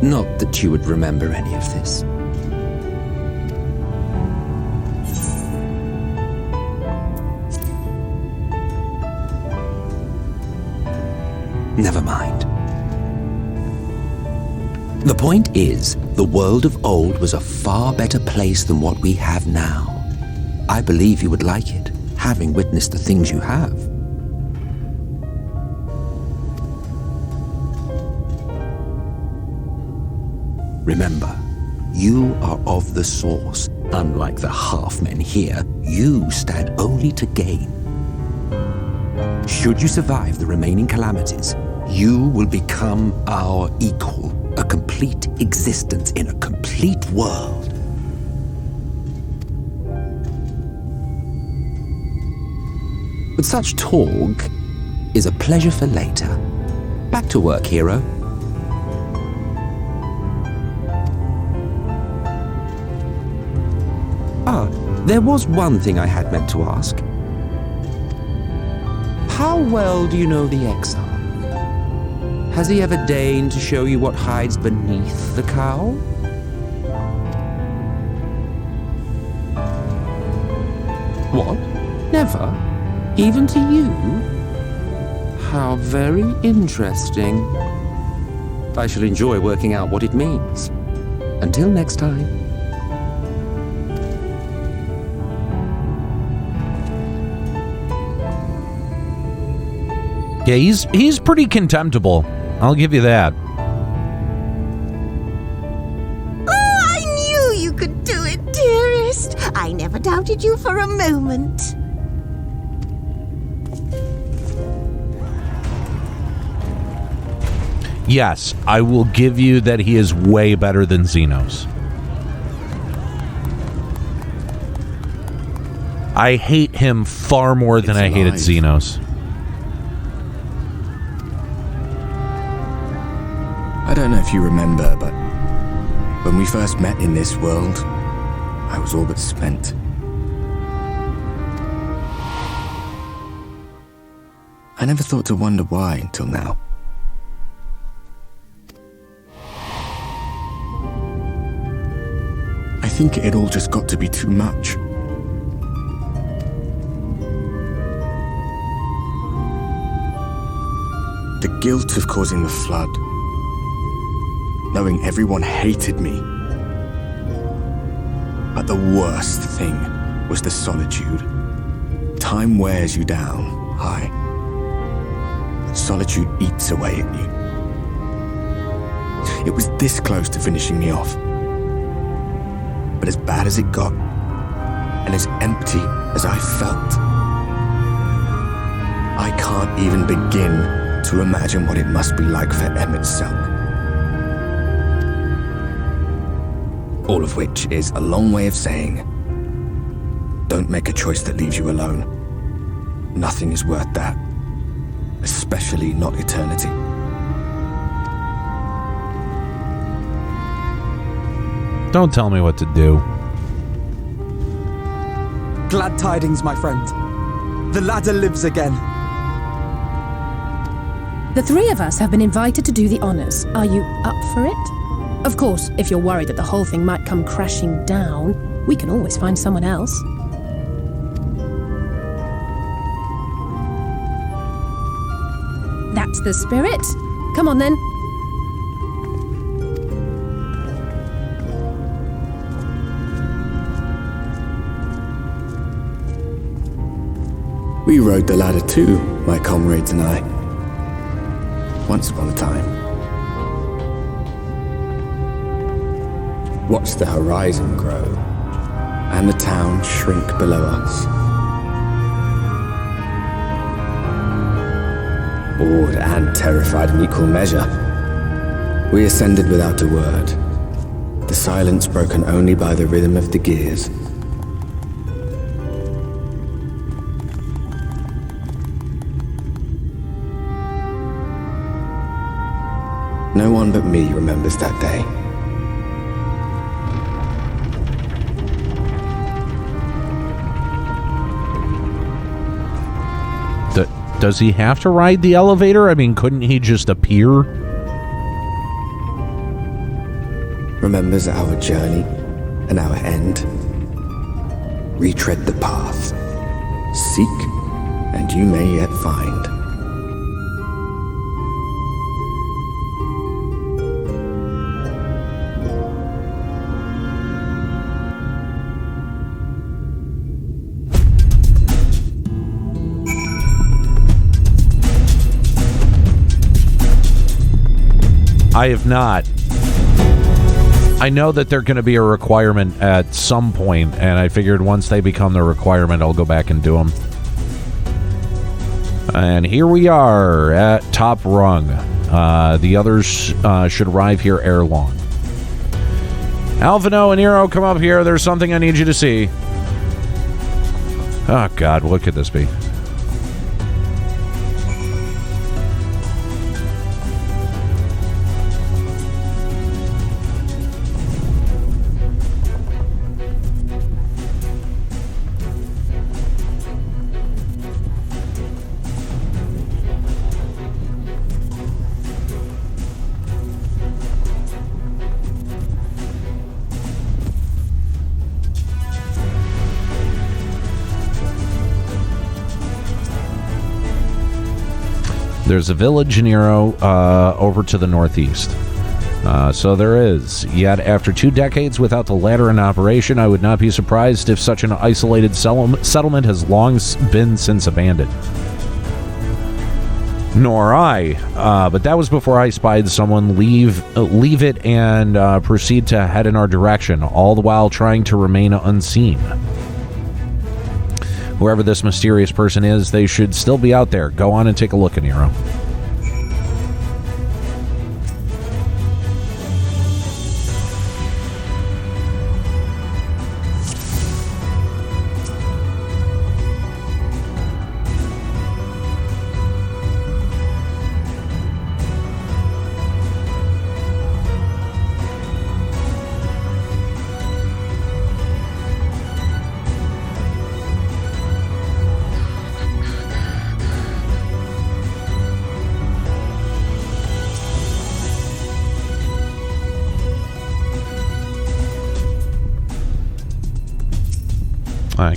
[SPEAKER 12] Not that you would remember any of this. Never mind. The point is, the world of old was a far better place than what we have now. I believe you would like it, having witnessed the things you have. Remember, you are of the source. Unlike the half-men here, you stand only to gain. Should you survive the remaining calamities, you will become our equal, a complete existence in a complete world. But such talk is a pleasure for later. Back to work, hero. There was one thing I had meant to ask. How well do you know the Exarch? Has he ever deigned to show you what hides beneath the cowl? What? Never? Even to you? How very interesting. I shall enjoy working out what it means. Until next time.
[SPEAKER 1] Yeah, he's pretty contemptible. I'll give you that.
[SPEAKER 8] Oh, I knew you could do it, dearest. I never doubted you for a moment.
[SPEAKER 1] Yes, I will give you that he is way better than Xenos. I hate him far more than I hated Xenos.
[SPEAKER 13] I don't know if you remember, but when we first met in this world, I was all but spent. I never thought to wonder why until now. I think it all just got to be too much. The guilt of causing the flood. Knowing everyone hated me. But the worst thing was the solitude. Time wears you down, aye. But solitude eats away at you. It was this close to finishing me off. But as bad as it got, and as empty as I felt, I can't even begin to imagine what it must be like for Emmett Selk. All of which is a long way of saying, don't make a choice that leaves you alone. Nothing is worth that, especially not eternity.
[SPEAKER 1] Don't tell me what to do.
[SPEAKER 4] Glad tidings, my friend. The ladder lives again.
[SPEAKER 5] The three of us have been invited to do the honors. Are you up for it? Of course, if you're worried that the whole thing might come crashing down, we can always find someone else. That's the spirit. Come on then.
[SPEAKER 13] We rode the ladder too, my comrades and I. Once upon a time. Watched the horizon grow, and the town shrink below us. Awed and terrified in equal measure, we ascended without a word, the silence broken only by the rhythm of the gears. No one but me remembers that day.
[SPEAKER 1] Does he have to ride the elevator? I mean, couldn't he just appear?
[SPEAKER 13] Remembers our journey and our end. Retread the path. Seek, and you may yet find.
[SPEAKER 1] I have not. I know that they're going to be a requirement at some point, and I figured once they become the requirement, I'll go back and do them. And here we are at top rung. The others should arrive here ere long. Alphino and Aniero, come up here. There's something I need you to see. Oh, God, what could this be? There's a village in Aniero over to the northeast. So there is. Yet, after 2 decades without the ladder in operation, I would not be surprised if such an isolated settlement has long been since abandoned. Nor I. But that was before I spied someone leave it and proceed to head in our direction, all the while trying to remain unseen. Whoever this mysterious person is, they should still be out there. Go on and take a look, Aniero.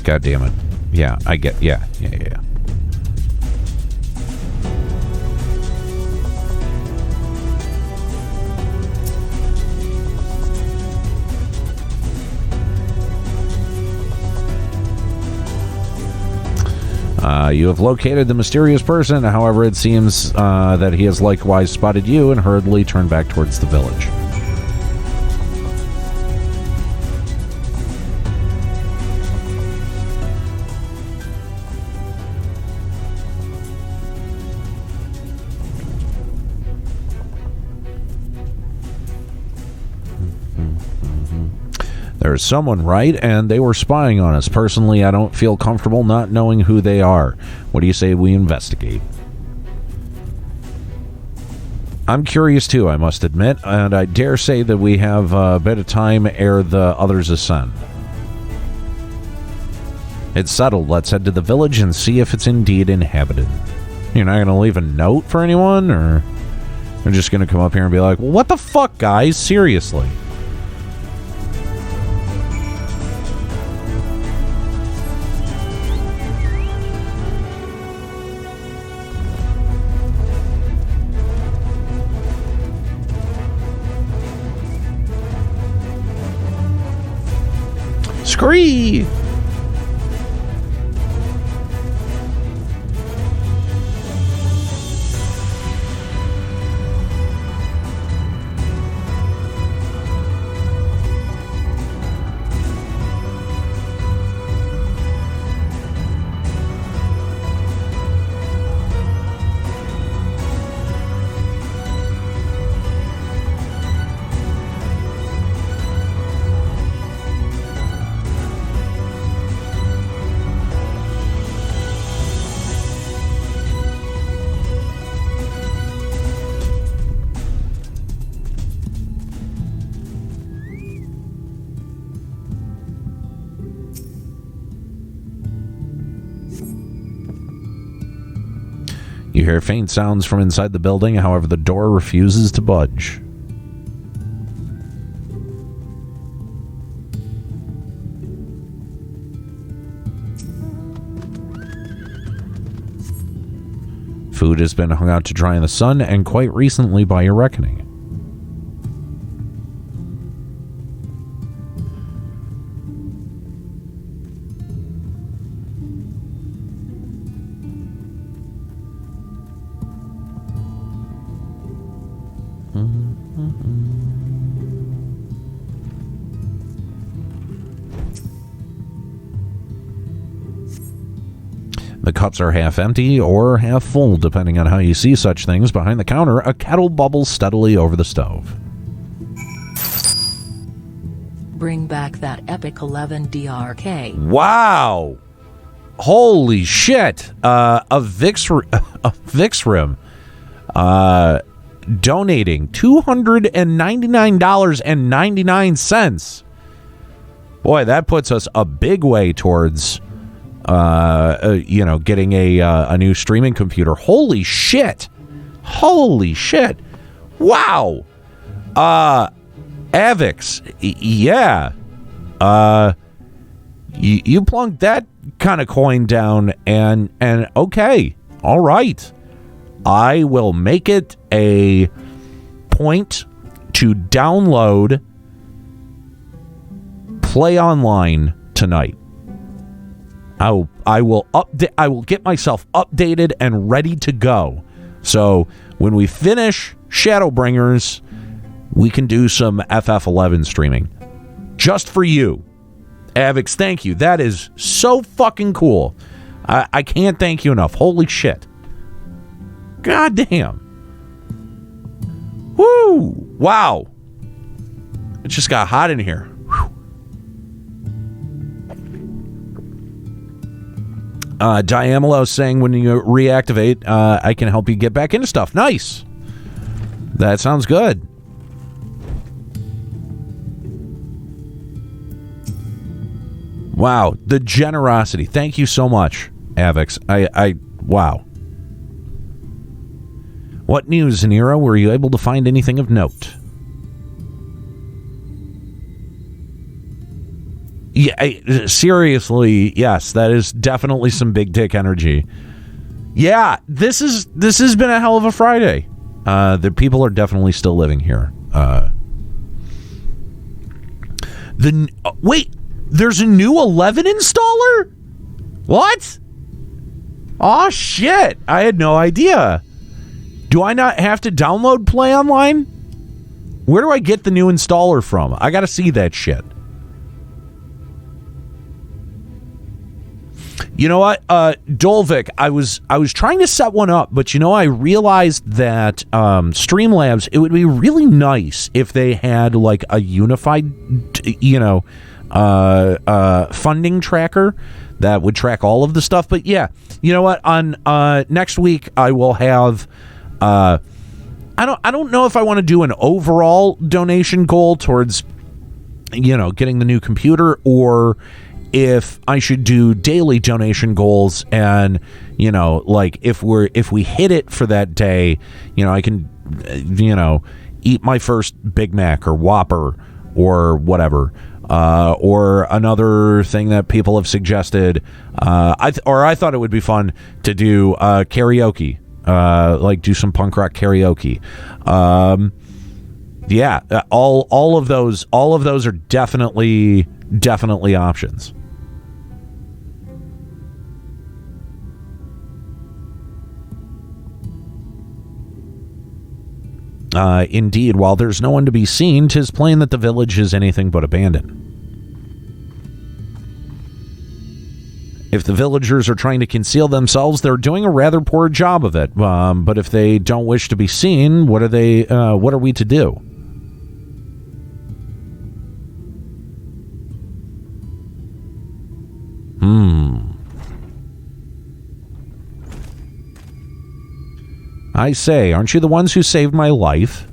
[SPEAKER 1] God damn it. Yeah, I get... Yeah. You have located the mysterious person. However, it seems that he has likewise spotted you and hurriedly turned back towards the village. There's someone, right? And they were spying on us. Personally, I don't feel comfortable not knowing who they are. What do you say we investigate? I'm curious too, I must admit, and I dare say that we have a bit of time ere the others ascend. It's settled. Let's head to the village and see if it's indeed inhabited. You're not going to leave a note for anyone, or you're just going to come up here and be like, well, what the fuck, guys? Seriously. Scree! You hear faint sounds from inside the building, however, the door refuses to budge. Food has been hung out to dry in the sun, and quite recently by your reckoning. The cups are half empty or half full, depending on how you see such things. Behind the counter, a kettle bubbles steadily over the stove.
[SPEAKER 7] Bring back that epic 11 DRK.
[SPEAKER 1] Wow! Holy shit! A Vix Rim, donating $299.99. Boy, that puts us a big way towards, getting a new streaming computer. Holy shit! Holy shit! Wow! Avix, yeah. You plunked that kind of coin down, and okay, all right. I will make it a point to download Play Online tonight. I will update. I will get myself updated and ready to go. So when we finish Shadowbringers, we can do some FF11 streaming just for you. Avix, thank you. That is so fucking cool. I can't thank you enough. Holy shit. God damn. Woo! Wow. It just got hot in here. Diamolo saying when you reactivate, I can help you get back into stuff. Nice. That sounds good. Wow, the generosity. Thank you so much, Avix. Wow. What news, Aniero? Were you able to find anything of note? Yeah, seriously, yes, that is definitely some big dick energy. Yeah, this has been a hell of a Friday. The people are definitely still living here. Wait, there's a new 11 installer? What? Oh shit! I had no idea. Do I not have to download Play Online? Where do I get the new installer from? I gotta see that shit. You know what, Dolvik, I was trying to set one up, but I realized that Streamlabs, it would be really nice if they had like a unified, funding tracker that would track all of the stuff. But yeah, you know what, on next week I will have I don't know if I want to do an overall donation goal towards getting the new computer, or if I should do daily donation goals, and like if we hit it for that day, I can eat my first Big Mac or Whopper or whatever, or another thing that people have suggested. I thought it would be fun to do karaoke, like do some punk rock karaoke. Yeah, all of those are definitely options. Indeed, while there's no one to be seen, 'tis plain that the village is anything but abandoned. If the villagers are trying to conceal themselves, they're doing a rather poor job of it. But if they don't wish to be seen, what are we to do? I say, aren't you the ones who saved my life?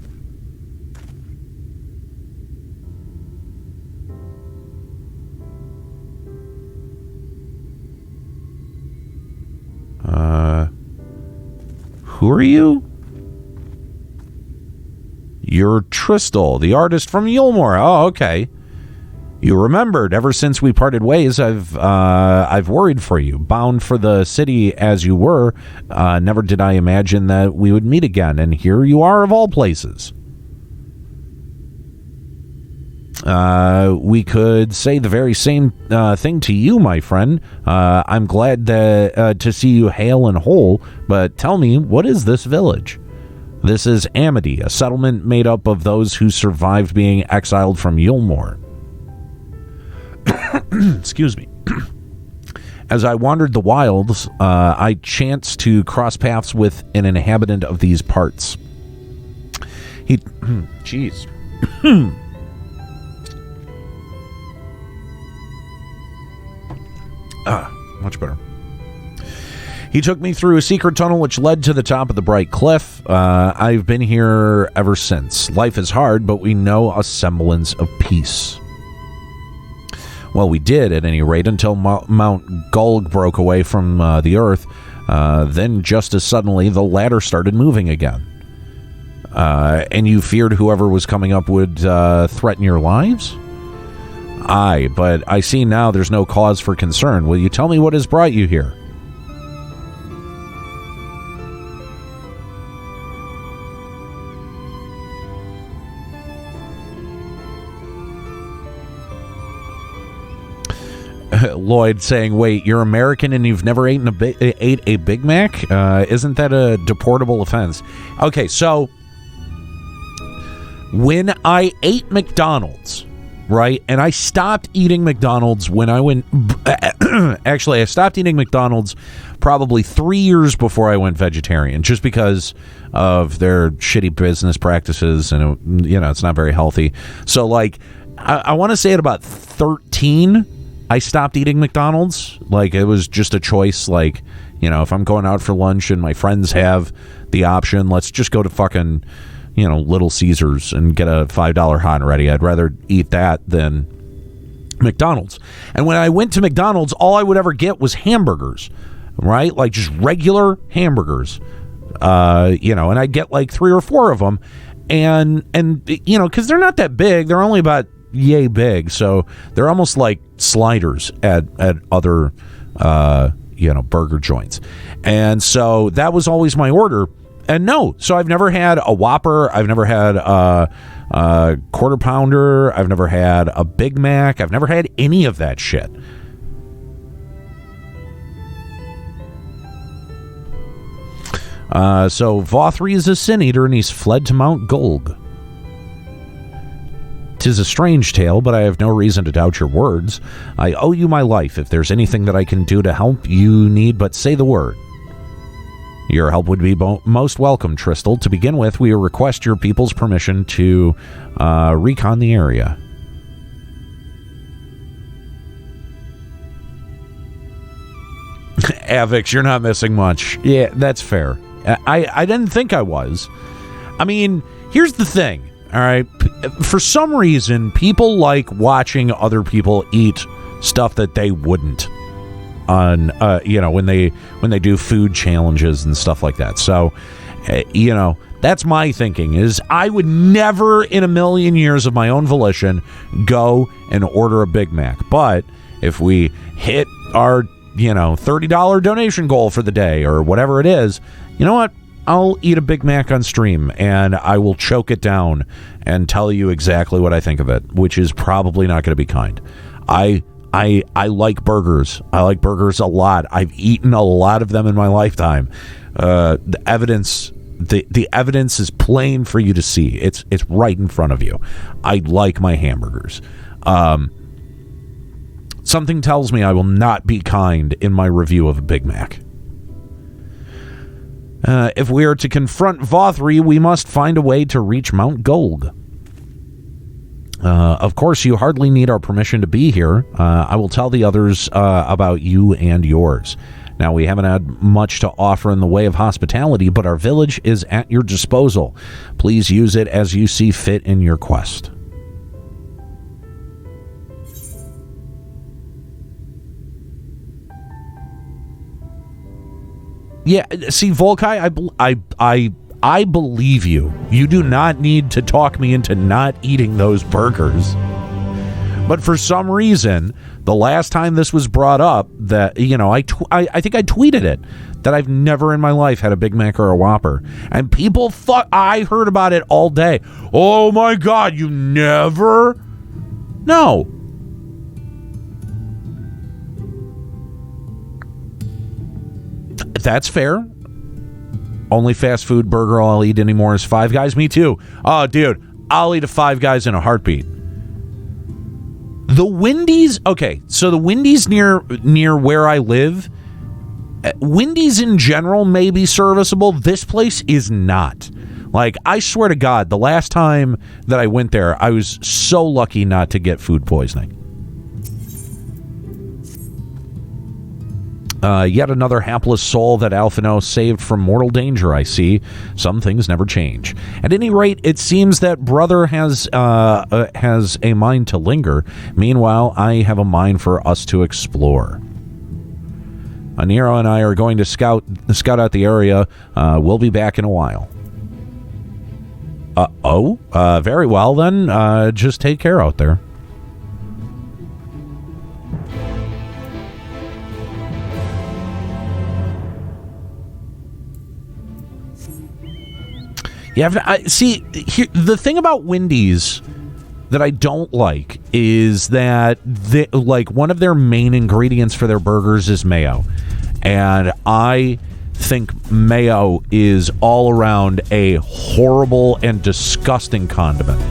[SPEAKER 1] Who are you? You're Tristal, the artist from Yulmore. Oh, okay. You remembered. Ever since we parted ways, I've worried for you. Bound for the city as you were, never did I imagine that we would meet again, and here you are of all places. We could say the very same thing to you, my friend. I'm glad to see you hale and whole, but tell me, what is this village? This is Amity, a settlement made up of those who survived being exiled from Yulmore. Excuse me. As I wandered the wilds, I chanced to cross paths with an inhabitant of these parts. He... Jeez. Much better. He took me through a secret tunnel which led to the top of the bright cliff. I've been here ever since. Life is hard, but we know a semblance of peace. Well, we did, at any rate, until Mount Gulg broke away from the earth. Then, just as suddenly, the ladder started moving again. And you feared whoever was coming up would threaten your lives? Aye, but I see now there's no cause for concern. Will you tell me what has brought you here? Lloyd saying, wait, you're American and you've never ate a Big Mac? Isn't that a deportable offense? Okay, so when I ate McDonald's, right, and I stopped eating McDonald's when I went... Actually, I stopped eating McDonald's probably 3 years before I went vegetarian, just because of their shitty business practices, and, it's not very healthy. So, like, I want to say at about 13... I stopped eating McDonald's. Like, it was just a choice. Like, if I'm going out for lunch and my friends have the option, let's just go to fucking, Little Caesars and get a $5 hot and ready. I'd rather eat that than McDonald's. And when I went to McDonald's, all I would ever get was hamburgers, right? Like, just regular hamburgers, and I'd get like 3 or 4 of them. And because they're not that big, they're only about yay big, so they're almost like sliders at other burger joints. And so that was always my order. And so I've never had a Whopper, I've never had a Quarter Pounder, I've never had a Big Mac, I've never had any of that shit. So Vothri is a sin eater and he's fled to Mount Gulg. 'Tis a strange tale, but I have no reason to doubt your words. I owe you my life. If there's anything that I can do to help, you need but say the word. Your help would be most welcome, Tristel. To begin with, we request your people's permission to recon the area. Avix, you're not missing much. Yeah, that's fair. I didn't think I was. I mean, here's the thing. All right, for some reason, people like watching other people eat stuff that they wouldn't on, when they do food challenges and stuff like that. So, that's my thinking is I would never in a million years of my own volition go and order a Big Mac. But if we hit our, $30 donation goal for the day or whatever it is, you know what? I'll eat a Big Mac on stream, and I will choke it down and tell you exactly what I think of it, which is probably not going to be kind. I like burgers. I like burgers a lot. I've eaten a lot of them in my lifetime. The evidence is plain for you to see. It's right in front of you. I like my hamburgers. Something tells me I will not be kind in my review of a Big Mac. If we are to confront Vothri, we must find a way to reach Mount Gulg. Of course, you hardly need our permission to be here. I will tell the others about you and yours. Now, we haven't had much to offer in the way of hospitality, but our village is at your disposal. Please use it as you see fit in your quest. Yeah, see, Volkai, I believe you. You do not need to talk me into not eating those burgers. But for some reason, the last time this was brought up, that I think I tweeted it, that I've never in my life had a Big Mac or a Whopper. And people I heard about it all day. Oh my God, you never? No. That's fair. Only fast food burger I'll eat anymore is Five Guys. Me too. Oh, dude, I'll eat a Five Guys in a heartbeat. The Wendy's, okay, so the Wendy's near where I live, Wendy's in general may be serviceable. This place is not. Like, I swear to God, the last time that I went there, I was so lucky not to get food poisoning. Yet another hapless soul that Alphino saved from mortal danger, I see. Some things never change. At any rate, it seems that brother has a mind to linger. Meanwhile, I have a mind for us to explore. Aniero and I are going to scout out the area. We'll be back in a while. Very well then. Just take care out there. Yeah, see, the thing about Wendy's that I don't like is that one of their main ingredients for their burgers is mayo. And I think mayo is all around a horrible and disgusting condiment.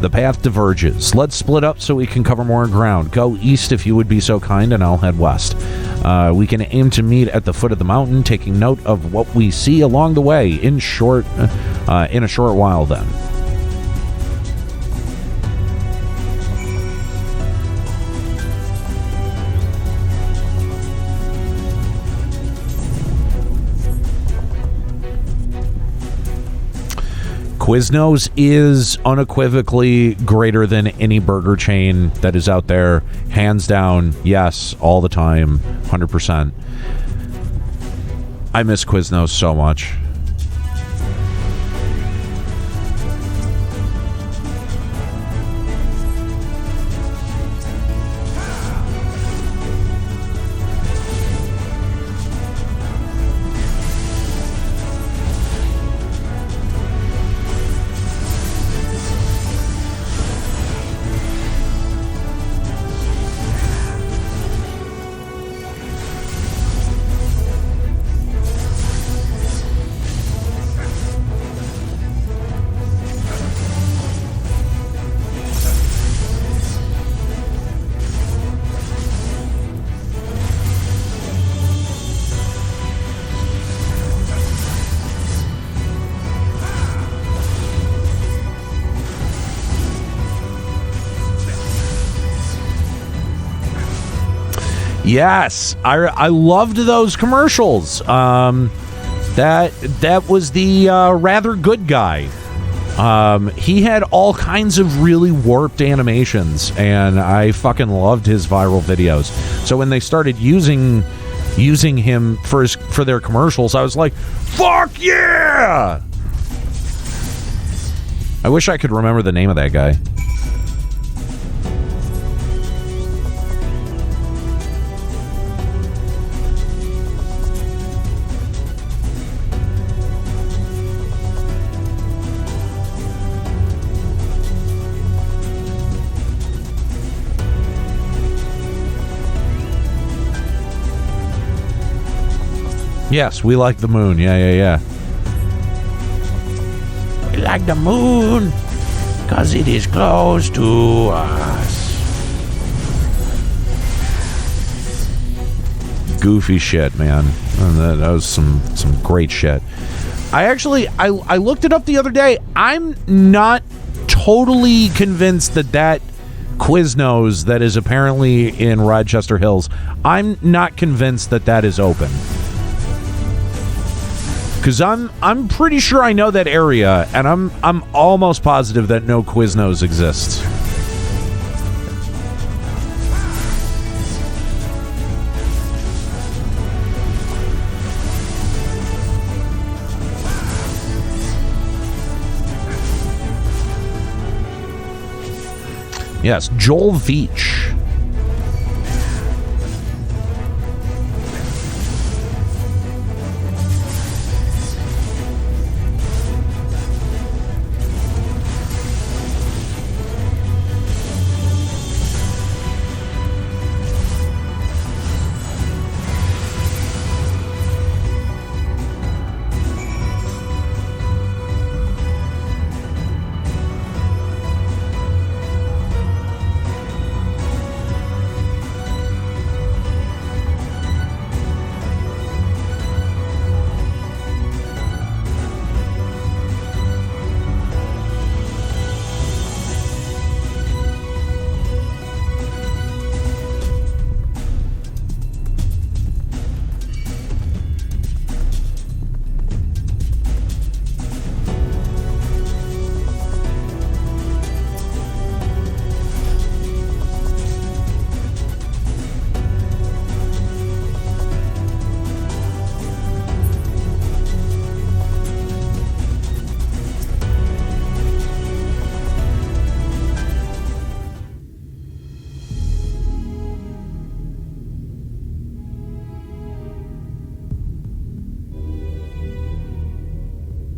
[SPEAKER 1] The path diverges. Let's split up so we can cover more ground. Go east if you would be so kind, and I'll head west. We can aim to meet at the foot of the mountain, taking note of what we see along the way in a short while then. Quiznos is unequivocally greater than any burger chain that is out there. Hands down, yes, all the time, 100%. I miss Quiznos so much. Yes, I loved those commercials. That was the rather good guy. He had all kinds of really warped animations, and I fucking loved his viral videos. So when they started using him for their commercials, I was like, fuck yeah! I wish I could remember the name of that guy. Yes, we like the moon. Yeah. We like the moon because it is close to us. Goofy shit, man. That was some great shit. I looked it up the other day. I'm not totally convinced that Quiznos that is apparently in Rochester Hills, I'm not convinced that is open. Because I'm pretty sure I know that area, and I'm almost positive that no Quiznos exists. Yes, Joel Veach.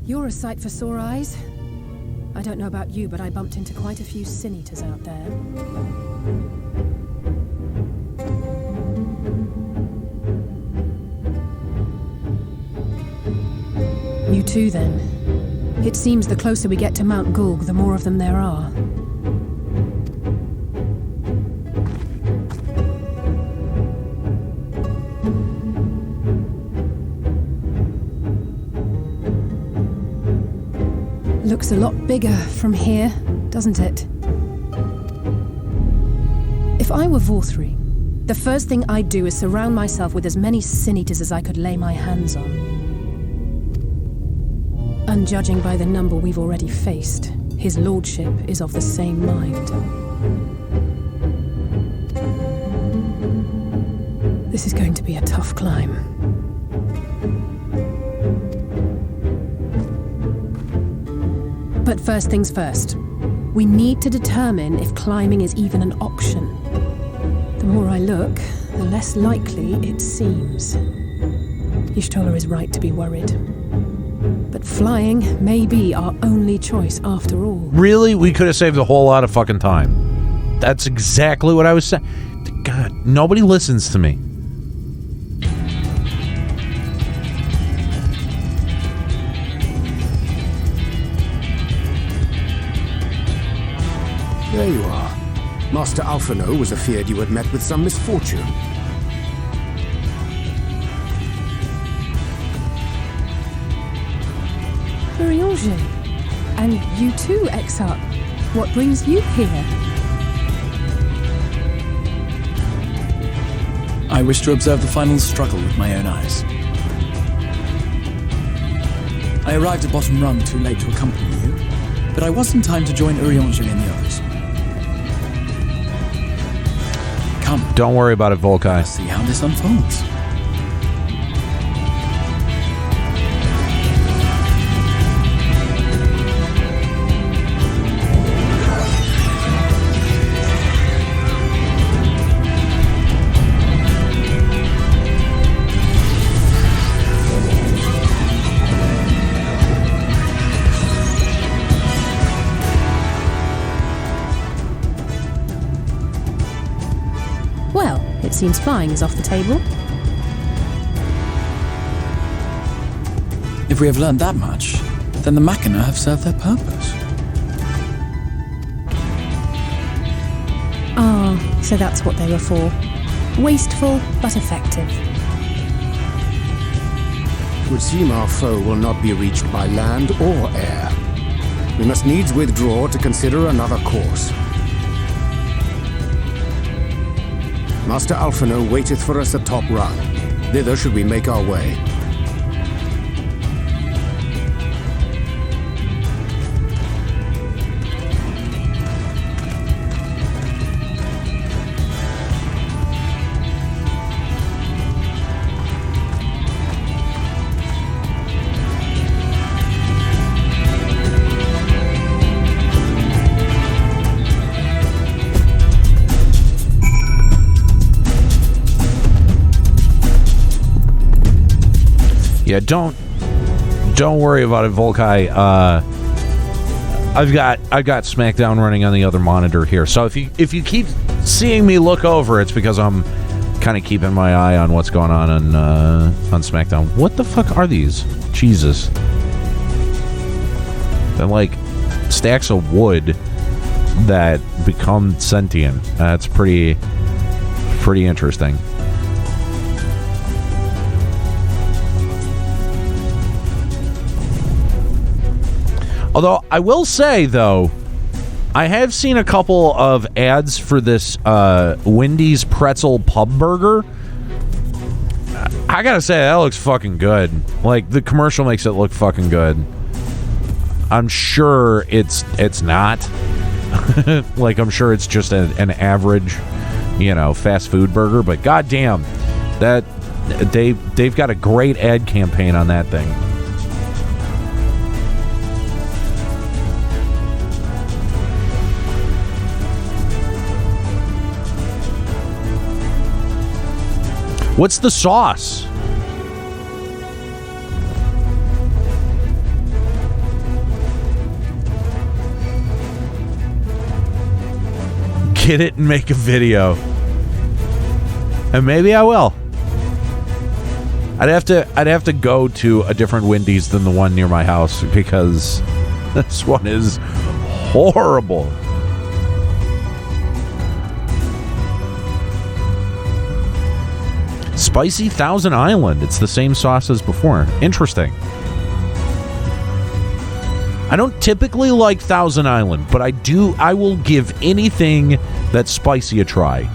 [SPEAKER 5] You're a sight for sore eyes. I don't know about you, but I bumped into quite a few sin eaters out there. You too, then. It seems the closer we get to Mount Gulg, the more of them there are. Looks a lot bigger from here, doesn't it? If I were Vorthri, the first thing I'd do is surround myself with as many sin eaters as I could lay my hands on. And judging by the number we've already faced, his lordship is of the same mind. This is going to be a tough climb. But first things first, we need to determine if climbing is even an option. The more I look, the less likely it seems. Y'shtola is right to be worried. But flying may be our only choice after all.
[SPEAKER 1] Really? We could have saved a whole lot of fucking time. That's exactly what I was saying. God, nobody listens to me.
[SPEAKER 14] There you are. Master Alphino was afeard you had met with some misfortune.
[SPEAKER 5] Urianger. And you too, Exarch. What brings you here?
[SPEAKER 15] I wish to observe the final struggle with my own eyes. I arrived at Bottom Rung too late to accompany you, but I was in time to join Urianger and the others. Come.
[SPEAKER 1] Don't worry about it, Volkai.
[SPEAKER 15] Let's see how this unfolds.
[SPEAKER 5] Well, it seems flying is off the table.
[SPEAKER 15] If we have learned that much, then the Machina have served their purpose.
[SPEAKER 5] Ah, so that's what they were for. Wasteful, but effective.
[SPEAKER 14] It would seem our foe will not be reached by land or air. We must needs withdraw to consider another course. Master Alphino waiteth for us at Top Rung. Thither should we make our way.
[SPEAKER 1] Yeah, don't worry about it, Volkai. I've got SmackDown running on the other monitor here. So if you keep seeing me look over, it's because I'm kind of keeping my eye on what's going on SmackDown. What the fuck are these? Jesus. They're like stacks of wood that become sentient. That's pretty interesting. Although, I will say, though, I have seen a couple of ads for this Wendy's Pretzel Pub Burger. I gotta say, that looks fucking good. Like, the commercial makes it look fucking good. I'm sure it's not. Like, I'm sure it's just an average, fast food burger. But goddamn, that they've got a great ad campaign on that thing. What's the sauce? get it and make a video. And maybe I will. I'd have to go to a different Wendy's than the one near my house because this one is horrible. Spicy Thousand Island. It's the same sauce as before. Interesting. I don't typically like Thousand Island, but I will give anything that's spicy a try.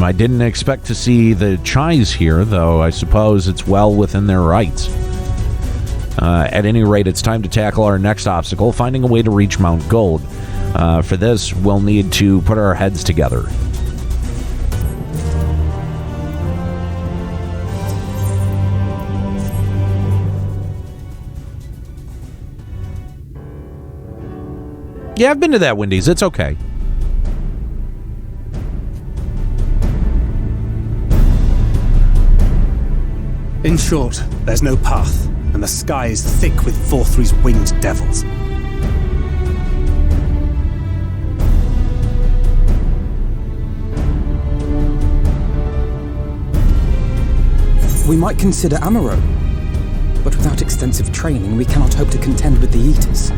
[SPEAKER 1] I didn't expect to see the Chais here, though I suppose it's well within their rights. At any rate, it's time to tackle our next obstacle, finding a way to reach Mount Gold. For this, we'll need to put our heads together. Yeah, I've been to that Wendy's. It's okay.
[SPEAKER 16] In short, there's no path, and the sky is thick with Vorthri's winged devils.
[SPEAKER 4] We might consider Aniero, but without extensive training, we cannot hope to contend with the Eaters.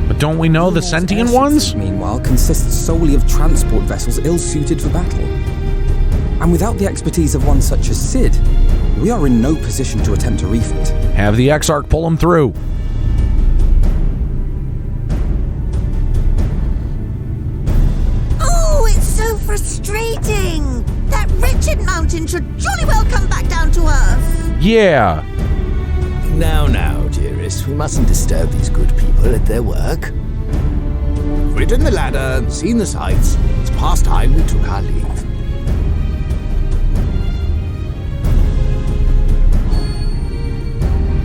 [SPEAKER 1] But don't we know the sentient ones?
[SPEAKER 4] Meanwhile, consists solely of transport vessels ill-suited for battle. And without the expertise of one such as Sid, we are in no position to attempt a refit.
[SPEAKER 1] Have the Exarch pull him through.
[SPEAKER 8] Oh, it's so frustrating! That wretched mountain should jolly well come back down to earth!
[SPEAKER 1] Yeah.
[SPEAKER 11] Now, dearest, we mustn't disturb these good people at their work. We've ridden the ladder and seen the sights. It's past time we took our leave.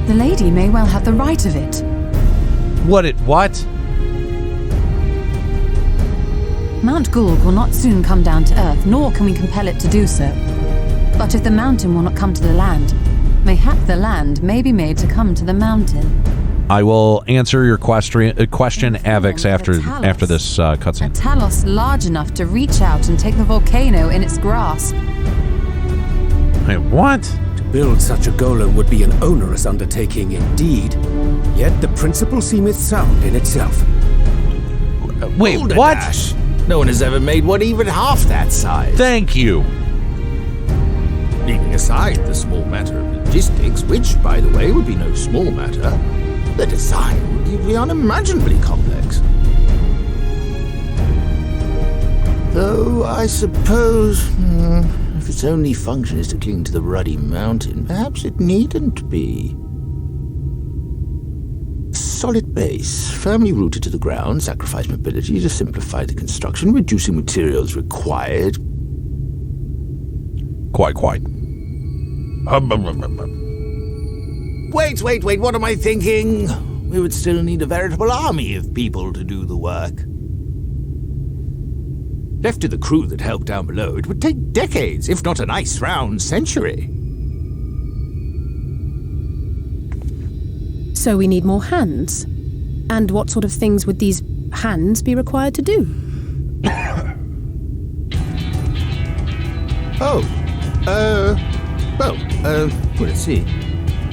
[SPEAKER 9] The lady may well have the right of it.
[SPEAKER 1] What?
[SPEAKER 9] Mount Gulg will not soon come down to Earth, nor can we compel it to do so. But if the mountain will not come to the land, mayhap the land may be made to come to the mountain.
[SPEAKER 1] I will answer your question, Avix, after this cutscene.
[SPEAKER 9] A Talos large enough to reach out and take the volcano in its grasp.
[SPEAKER 1] Wait, what?
[SPEAKER 14] To build such a golem would be an onerous undertaking indeed. Yet the principle seemeth sound in itself.
[SPEAKER 1] Wait,
[SPEAKER 11] Hold
[SPEAKER 1] what?
[SPEAKER 11] Dash. No one has ever made one even half that size.
[SPEAKER 1] Thank you.
[SPEAKER 11] Leaving aside the small matter of logistics, which, by the way, would be no small matter, the design would be unimaginably complex. Though, I suppose, if its only function is to cling to the ruddy mountain, perhaps it needn't be. Solid base, firmly rooted to the ground, sacrifice mobility to simplify the construction, reducing materials required.
[SPEAKER 1] Quite.
[SPEAKER 11] Wait, what am I thinking? We would still need a veritable army of people to do the work. Left to the crew that helped down below, it would take decades, if not a nice round century.
[SPEAKER 5] So we need more hands. And what sort of things would these hands be required to do?
[SPEAKER 11] Well, let's see.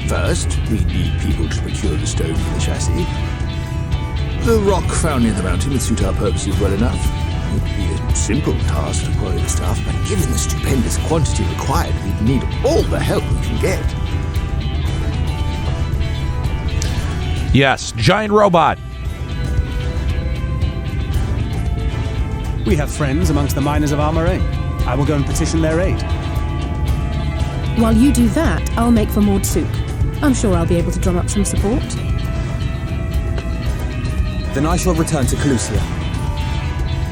[SPEAKER 11] First, we need people to procure the stone for the chassis. The rock found near the mountain would suit our purposes well enough. It would be a simple task to quarry the stuff, but given the stupendous quantity required, we'd need all the help we can get.
[SPEAKER 1] Yes, giant robot.
[SPEAKER 16] We have friends amongst the miners of Armorain. I will go and petition their aid.
[SPEAKER 5] While you do that, I'll make for Maud Souk. I'm sure I'll be able to drum up some support.
[SPEAKER 4] Then I shall return to Calusia.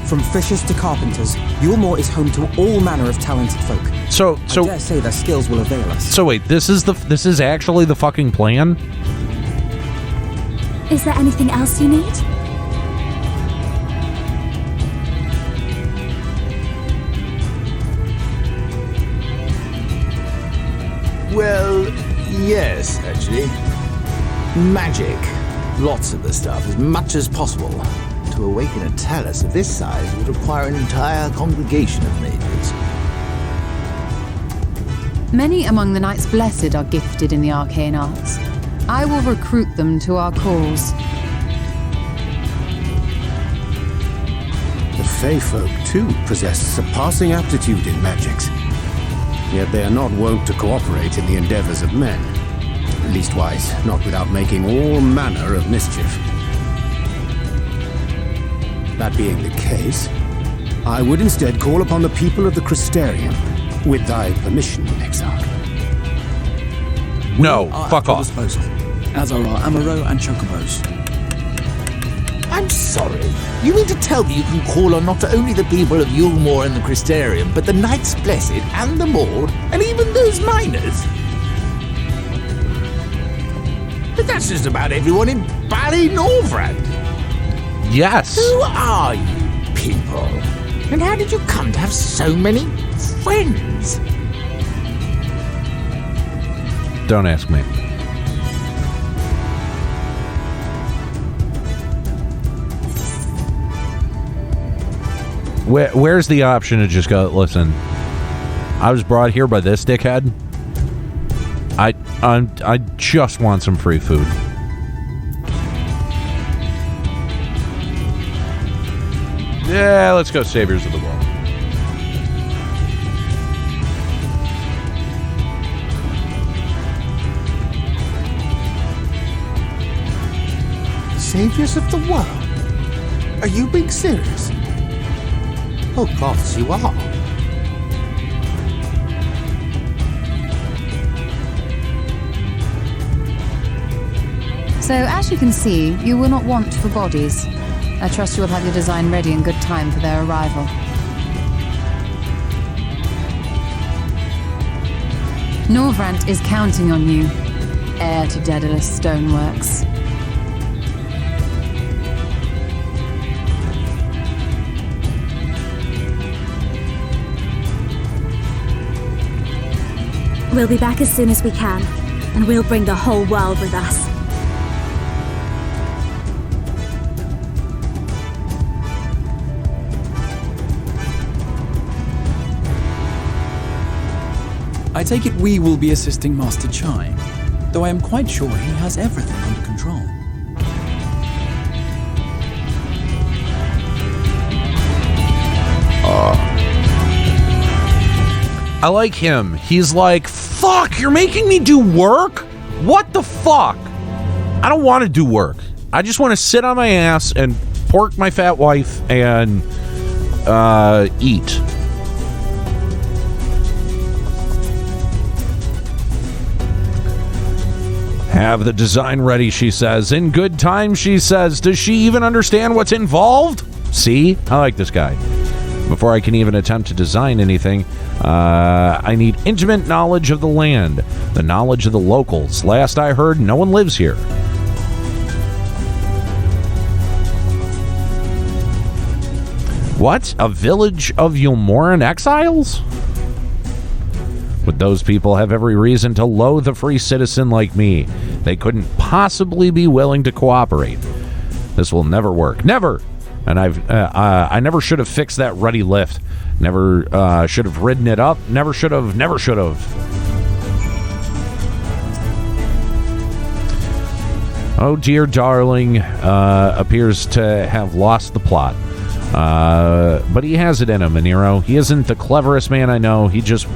[SPEAKER 4] From fishers to carpenters, Yulmore is home to all manner of talented folk.
[SPEAKER 1] So
[SPEAKER 4] I dare say their skills will avail us.
[SPEAKER 1] So wait, this is actually the fucking plan?
[SPEAKER 6] Is there anything else you need?
[SPEAKER 11] yes, actually. Magic. Lots of the stuff, as much as possible. To awaken a talus of this size would require an entire congregation of mages.
[SPEAKER 9] Many among the Knights Blessed are gifted in the arcane arts. I will recruit them to our cause.
[SPEAKER 14] The Fey folk, too, possess surpassing aptitude in magics. Yet they are not wont to cooperate in the endeavors of men. Leastwise, not without making all manner of mischief. That being the case, I would instead call upon the people of the Crystarium, with thy permission, Exarch.
[SPEAKER 1] No, fuck off.
[SPEAKER 15] Disposal, as are our Aniero and Chocobos.
[SPEAKER 11] I'm sorry. You mean to tell me you can call on not only the people of Yulmore and the Crystarium, but the Knights Blessed and the Maud, and even those miners? But that's just about everyone in Ballynorvrand.
[SPEAKER 1] Yes.
[SPEAKER 11] Who are you people? And how did you come to have so many friends?
[SPEAKER 1] Don't ask me. Where's the option to just go, listen, I was brought here by this dickhead. I just want some free food. Yeah, let's go Saviors of the World.
[SPEAKER 11] Saviors of the world? Are you being serious? Oh, gods, you are.
[SPEAKER 9] So, as you can see, you will not want for bodies. I trust you will have your design ready in good time for their arrival. Norvrant is counting on you, heir to Daedalus Stoneworks.
[SPEAKER 6] We'll be back as soon as we can, and we'll bring the whole world with us.
[SPEAKER 15] I take it we will be assisting Master Chai, though I am quite sure he has everything under control.
[SPEAKER 1] I like him. He's like, fuck, you're making me do work? What the fuck? I don't want to do work. I just want to sit on my ass and pork my fat wife and eat. Have the design ready, she says. In good time, she says. Does she even understand what's involved? See? I like this guy. Before I can even attempt to design anything, I need intimate knowledge of the land, the knowledge of the locals. Last I heard, no one lives here. What? A village of Yulmoran exiles? Would those people have every reason to loathe a free citizen like me? They couldn't possibly be willing to cooperate. This will never work. Never! And I never should have fixed that ruddy lift. Never should have ridden it up. Never should have. Never should have. Oh, dear darling appears to have lost the plot. But he has it in him, Aniero. He isn't the cleverest man I know. He just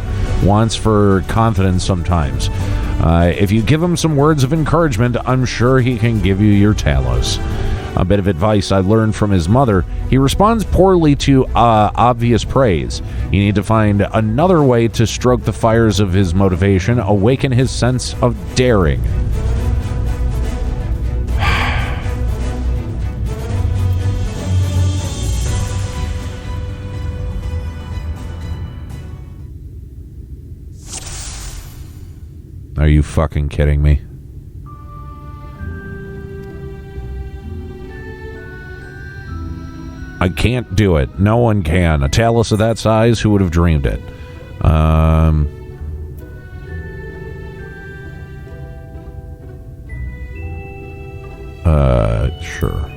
[SPEAKER 1] wants for confidence sometimes. If you give him some words of encouragement, I'm sure he can give you your Talos. A bit of advice I learned from his mother. He responds poorly to obvious praise. You need to find another way to stroke the fires of his motivation, awaken his sense of daring. Are you fucking kidding me? I can't do it. No one can. A Talos of that size, who would have dreamed it? Sure.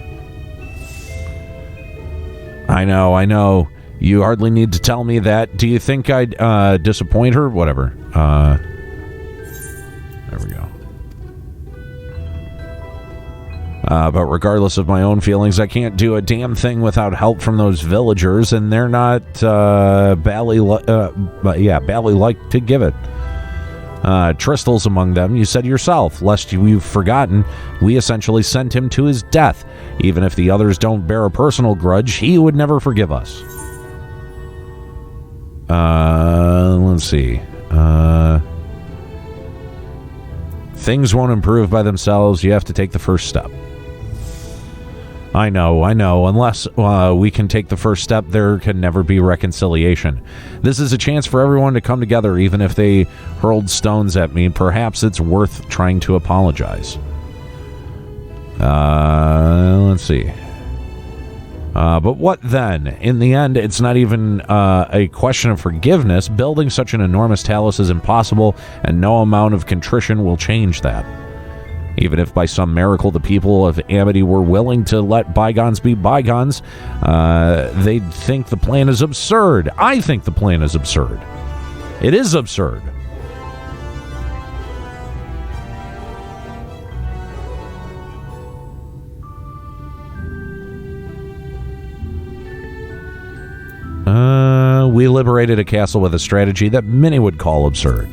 [SPEAKER 1] I know. You hardly need to tell me that. Do you think I'd disappoint her? Whatever. There we go. But regardless of my own feelings, I can't do a damn thing without help from those villagers, and they're not bally-like to give it. Tristel's among them. You said yourself, lest you've forgotten, we essentially sent him to his death. Even if the others don't bear a personal grudge, he would never forgive us. Let's see. Things won't improve by themselves. You have to take the first step. I know. Unless we can take the first step, there can never be reconciliation. This is a chance for everyone to come together, even if they hurled stones at me. Perhaps it's worth trying to apologize. Let's see. But what then? In the end, it's not even a question of forgiveness. Building such an enormous talus is impossible, and no amount of contrition will change that. Even if by some miracle the people of Amity were willing to let bygones be bygones, they'd think the plan is absurd. I think the plan is absurd. It is absurd. We liberated a castle with a strategy that many would call absurd.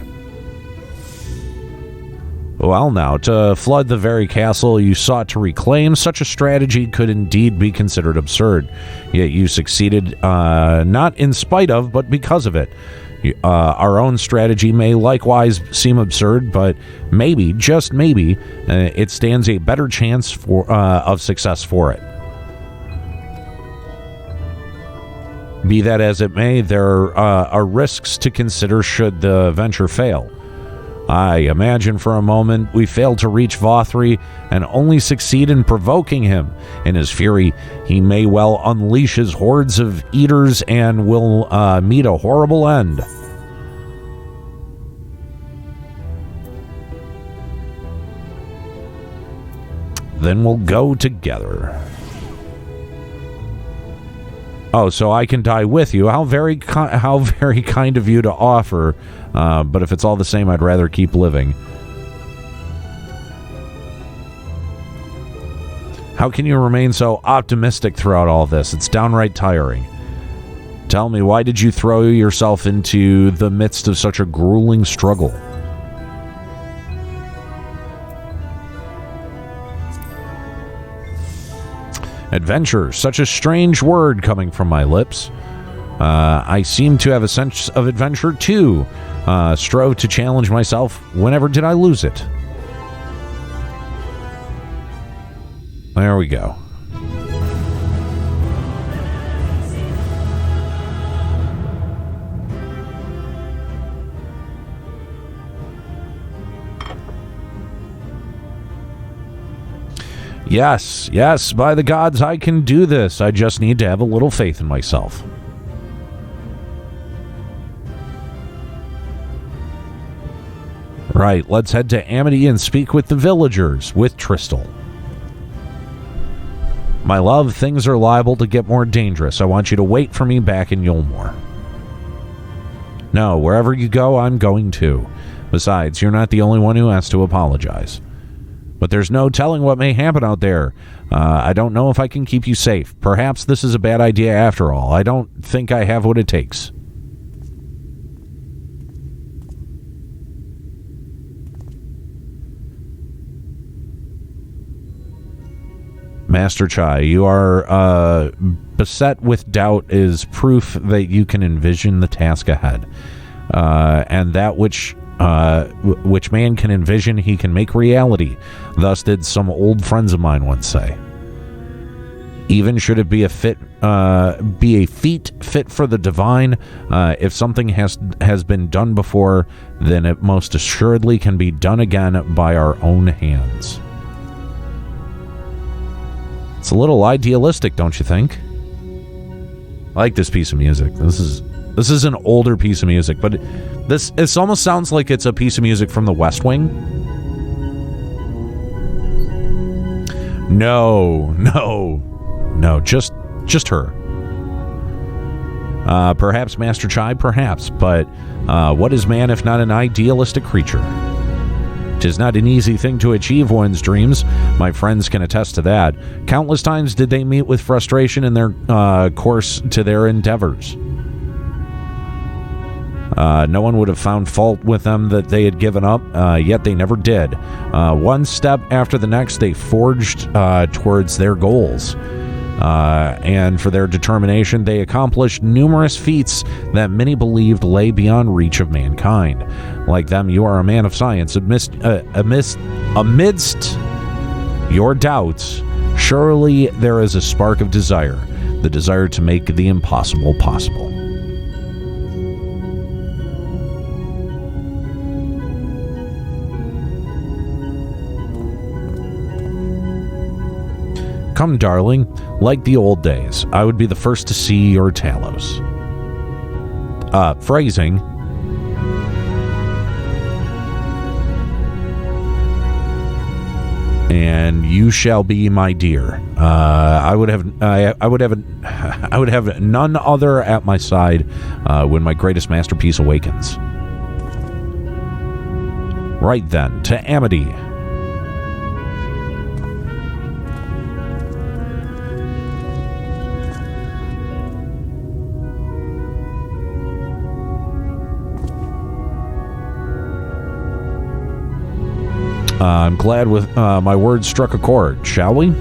[SPEAKER 1] Well, now, to flood the very castle you sought to reclaim, such a strategy could indeed be considered absurd. Yet you succeeded, not in spite of, but because of it. Our own strategy may likewise seem absurd, but maybe, just maybe, it stands a better chance of success for it. Be that as it may, there are risks to consider should the venture fail. I imagine for a moment we fail to reach Vothri and only succeed in provoking him. In his fury, he may well unleash his hordes of eaters and will meet a horrible end. Then we'll go together. Oh, so I can die with you. How very kind of you to offer. But if it's all the same, I'd rather keep living. How can you remain so optimistic throughout all this? It's downright tiring. Tell me, why did you throw yourself into the midst of such a grueling struggle? Adventure, such a strange word coming from my lips. I seem to have a sense of adventure too. Strove to challenge myself. Whenever did I lose it? There we go. Yes, by the gods, I can do this. I just need to have a little faith in myself. Right, let's head to Amity and speak with the villagers, with Tristel. My love, things are liable to get more dangerous. I want you to wait for me back in Yulmore. No, wherever you go, I'm going too. Besides, you're not the only one who has to apologize. But there's no telling what may happen out there. I don't know if I can keep you safe. Perhaps this is a bad idea after all. I don't think I have what it takes. Master Chai, you are beset with doubt is proof that you can envision the task ahead. And that which man can envision, he can make reality. Thus did some old friends of mine once say. Even should it be a feat fit for the divine, if something has been done before, then it most assuredly can be done again by our own hands. It's a little idealistic, don't you think? I like this piece of music. This is an older piece of music, but this almost sounds like it's a piece of music from the West Wing. No, just her. Perhaps Master Chai, perhaps, but what is man if not an idealistic creature? 'Tis not an easy thing to achieve one's dreams. My friends can attest to that. Countless times did they meet with frustration in their course to their endeavors. No one would have found fault with them that they had given up, yet they never did. One step after the next, they forged towards their goals. And for their determination, they accomplished numerous feats that many believed lay beyond reach of mankind. Like them, you are a man of science. Amidst your doubts, surely there is a spark of desire, the desire to make the impossible possible. Come, darling, like the old days, I would be the first to see your Talos. Phrasing. And you shall be my dear. I would have none other at my side when my greatest masterpiece awakens. Right then, to Amity. I'm glad with my words struck a chord, shall we?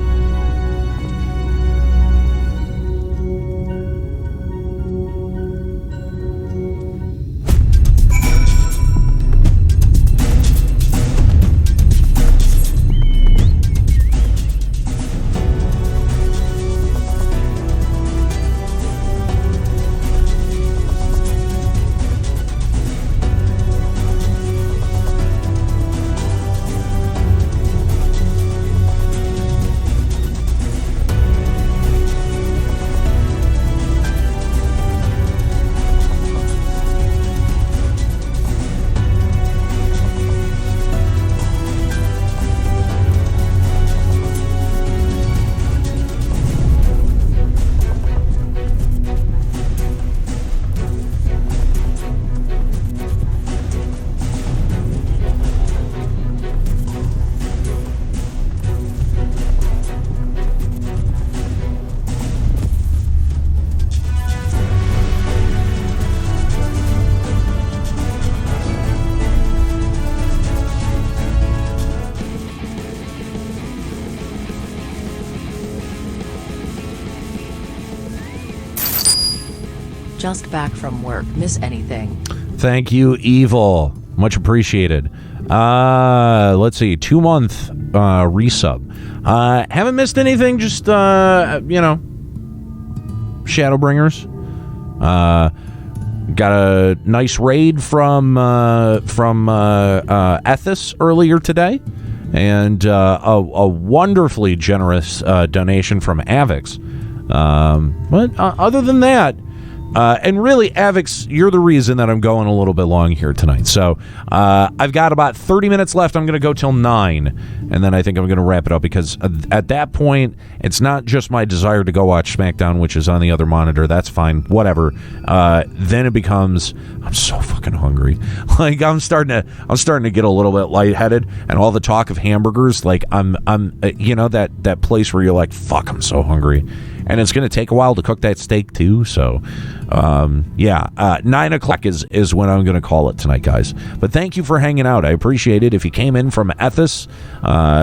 [SPEAKER 7] Just back from work. Miss anything?
[SPEAKER 1] Thank you, Evil. Much appreciated. Let's see. 2-month resub. Haven't missed anything. Just, Shadowbringers. Got a nice raid from Ethis earlier today. And a wonderfully generous donation from Avix. But other than that, and really, Avix, you're the reason that I'm going a little bit long here tonight. So I've got about 30 minutes left. I'm going to go till 9, and then I think I'm going to wrap it up because at that point, it's not just my desire to go watch SmackDown, which is on the other monitor. That's fine, whatever. Then it becomes, I'm so fucking hungry. Like I'm starting to get a little bit lightheaded, and all the talk of hamburgers, like I'm that place where you're like, fuck, I'm so hungry. And it's going to take a while to cook that steak, too. So, 9 o'clock is when I'm going to call it tonight, guys. But thank you for hanging out. I appreciate it. If you came in from Ethis,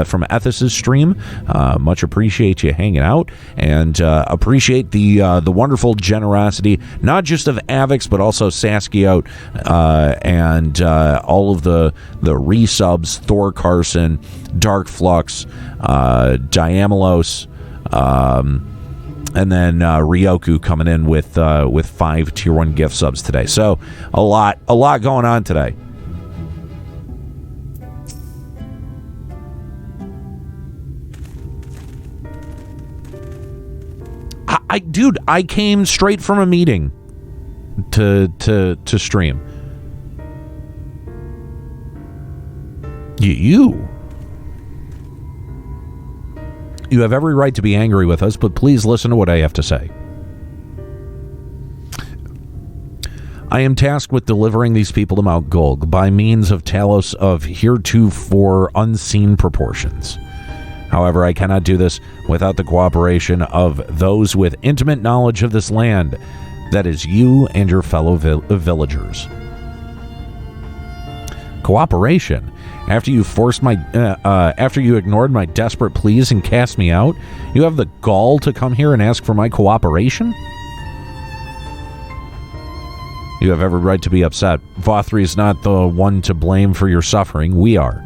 [SPEAKER 1] from Ethis's stream, much appreciate you hanging out. And appreciate the wonderful generosity, not just of Avix, but also Saskiout and all of the resubs, Thor Carson, Dark Flux, Diamelos, and then Ryoku coming in with 5 tier 1 gift subs today. So a lot going on today. I came straight from a meeting to stream. You have every right to be angry with us, but please listen to what I have to say. I am tasked with delivering these people to Mount Gulg by means of Talos of heretofore unseen proportions. However, I cannot do this without the cooperation of those with intimate knowledge of this land. That is you and your fellow villagers. Cooperation? After you after you ignored my desperate pleas and cast me out, you have the gall to come here and ask for my cooperation? You have every right to be upset. Vothri is not the one to blame for your suffering. We are.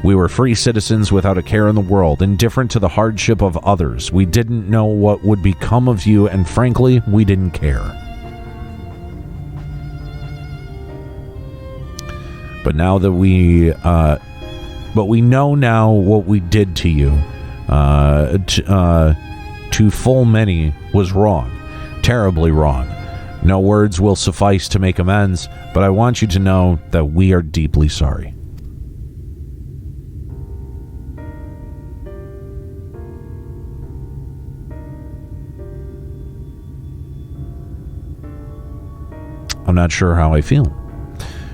[SPEAKER 1] We were free citizens without a care in the world, indifferent to the hardship of others. We didn't know what would become of you, and frankly, we didn't care. But now that we know now what we did to you, to full many was wrong, terribly wrong. No words will suffice to make amends, but I want you to know that we are deeply sorry. I'm not sure how I feel.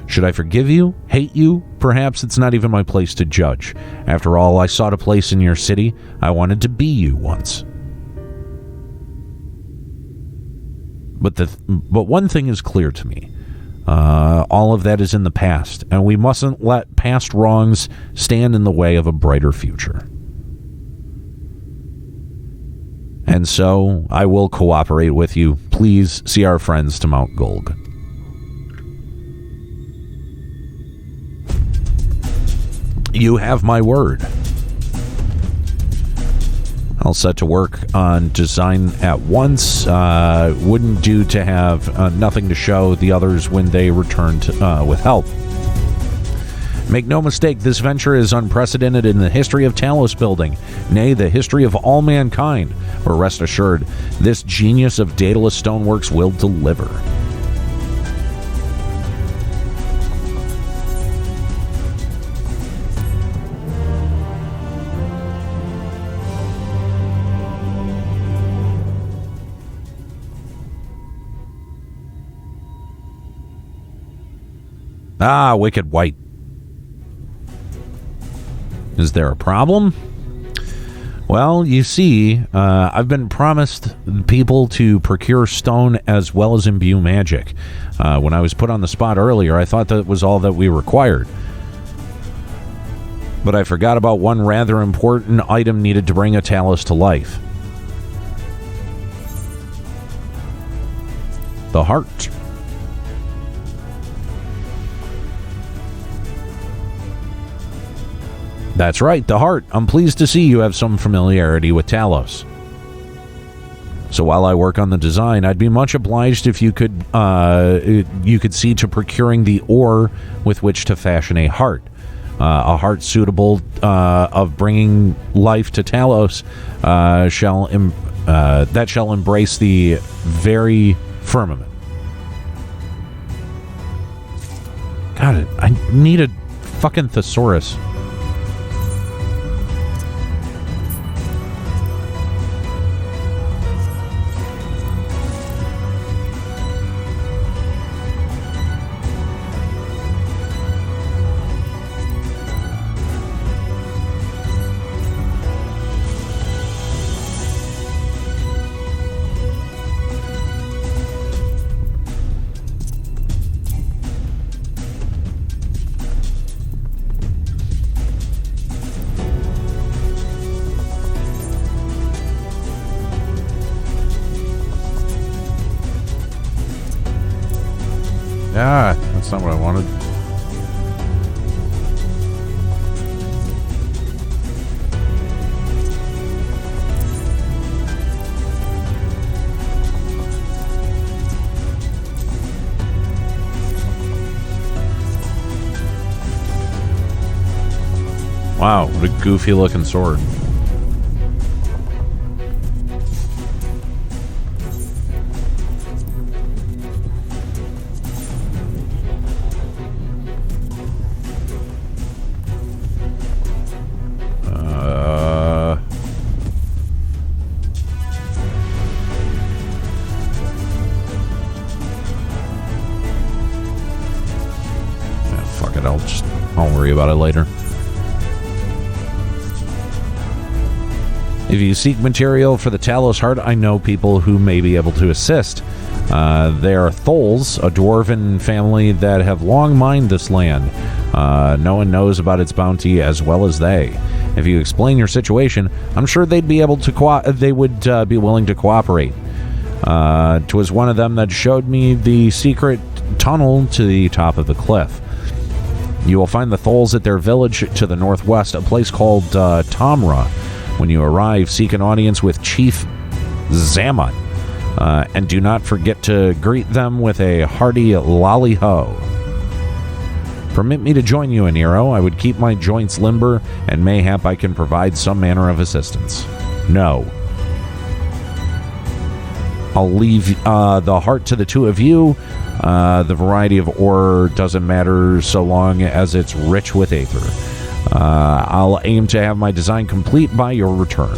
[SPEAKER 1] Should I forgive you? Hate you? Perhaps it's not even my place to judge. After all, I sought a place in your city. I wanted to be you once. But one thing is clear to me. All of that is in the past, and we mustn't let past wrongs stand in the way of a brighter future. And so, I will cooperate with you. Please see our friends to Mount Gulg. You have my word. I'll set to work on design at once. Wouldn't do to have nothing to show the others when they returned with help. Make no mistake, this venture is unprecedented in the history of Talos building, nay, the history of all mankind. But rest assured, this genius of Daedalus Stoneworks will deliver. Ah, Wicked White. Is there a problem? Well, you see, I've been promised people to procure stone as well as imbue magic. When I was put on the spot earlier, I thought that was all that we required. But I forgot about one rather important item needed to bring a Talos to life. The heart. That's right, the heart. I'm pleased to see you have some familiarity with Talos. So while I work on the design, I'd be much obliged if you could see to procuring the ore with which to fashion a heart suitable of bringing life to Talos, that shall embrace the very firmament. God, I need a fucking thesaurus. Ah, that's not what I wanted. Wow, what a goofy looking sword. it. I'll worry about it later. If you seek material for the Talos Heart, I know people who may be able to assist. They are Tholes, a dwarven family that have long mined this land. No one knows about its bounty as well as they. If you explain your situation, I'm sure they'd be able to they would be willing to cooperate. 'Twas one of them that showed me the secret tunnel to the top of the cliff. You will find the Tholes at their village to the northwest, a place called Tamra. When you arrive, seek an audience with Chief Zammot, and do not forget to greet them with a hearty lolly-ho. Permit me to join you, Aniero. I would keep my joints limber, and mayhap I can provide some manner of assistance. No. I'll leave the heart to the two of you. The variety of ore doesn't matter so long as it's rich with aether. I'll aim to have my design complete by your return.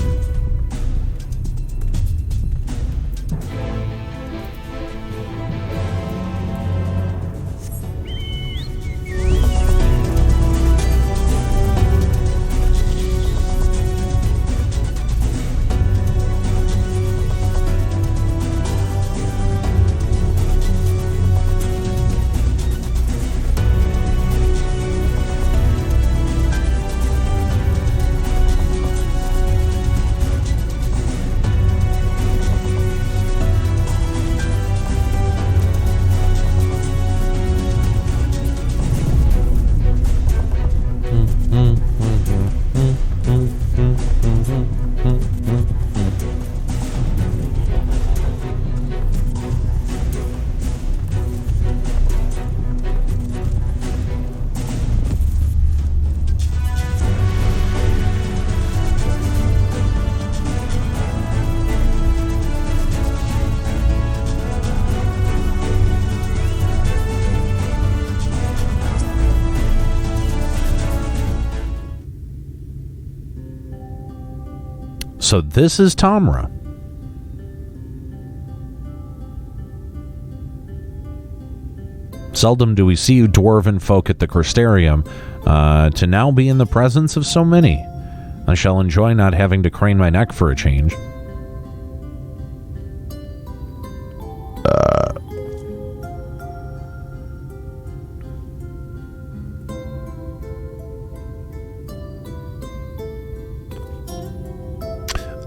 [SPEAKER 1] So this is Tamra. Seldom do we see you dwarven folk at the Crystarium, to now be in the presence of so many. I shall enjoy not having to crane my neck for a change.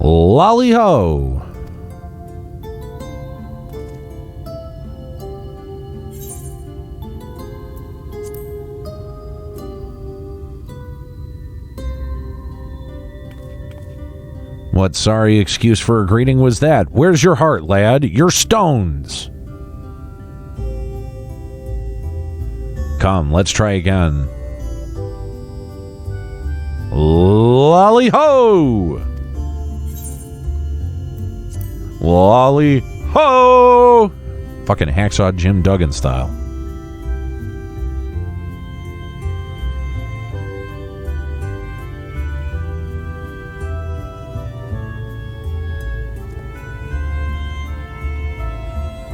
[SPEAKER 1] Lolly ho! What sorry excuse for a greeting was that? Where's your heart, lad? Your stones! Come, let's try again. Lolly ho! Lolly ho! Fucking Hacksaw Jim Duggan style.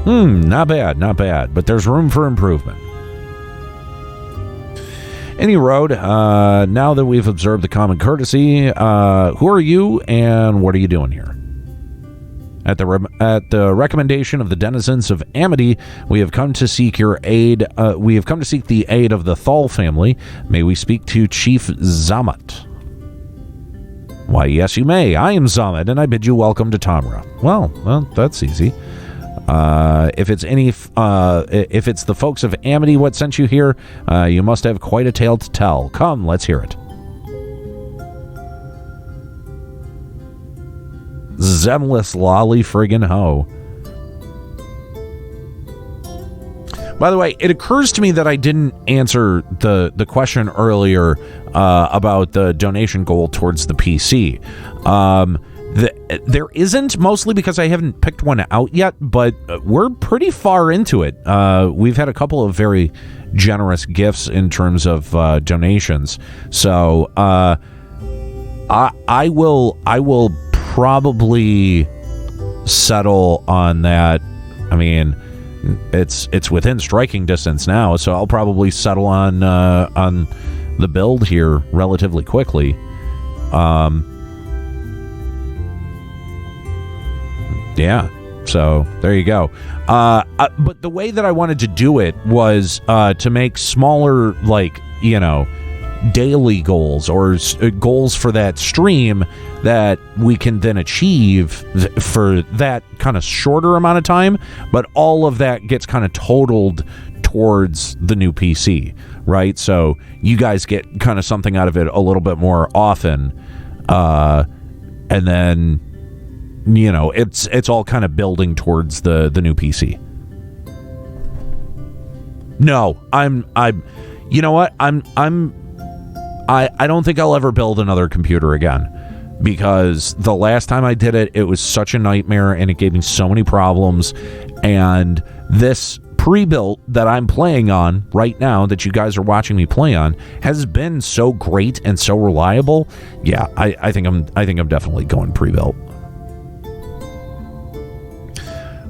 [SPEAKER 1] Not bad, not bad. But there's room for improvement. Any road, now that we've observed the common courtesy, who are you and what are you doing here? At the recommendation of the denizens of Amity, we have come to seek your aid. We have come to seek the aid of the Thal family. May we speak to Chief Zammot? Why, yes, you may. I am Zammot, and I bid you welcome to Tamra. Well, that's easy. If it's the folks of Amity what sent you here, you must have quite a tale to tell. Come, let's hear it. Zemless lolly friggin' ho. By the way, it occurs to me that I didn't answer the question earlier about the donation goal towards the PC. There isn't, mostly because I haven't picked one out yet, but we're pretty far into it. We've had a couple of very generous gifts in terms of donations. So I will probably settle on that. I mean, it's within striking distance now, so I'll probably settle on the build here relatively quickly. Yeah, so there you go. But the way that I wanted to do it was to make smaller, like, you know, daily goals or goals for that stream that we can then achieve for that kind of shorter amount of time, but all of that gets kind of totaled towards the new PC, right? So you guys get kind of something out of it a little bit more often, and then, you know, it's all kind of building towards the new PC. No, you know what? I don't think I'll ever build another computer again, because the last time I did it, it was such a nightmare and it gave me so many problems. And this pre-built that I'm playing on right now, that you guys are watching me play on, has been so great and so reliable. Yeah, I think I'm definitely going pre-built.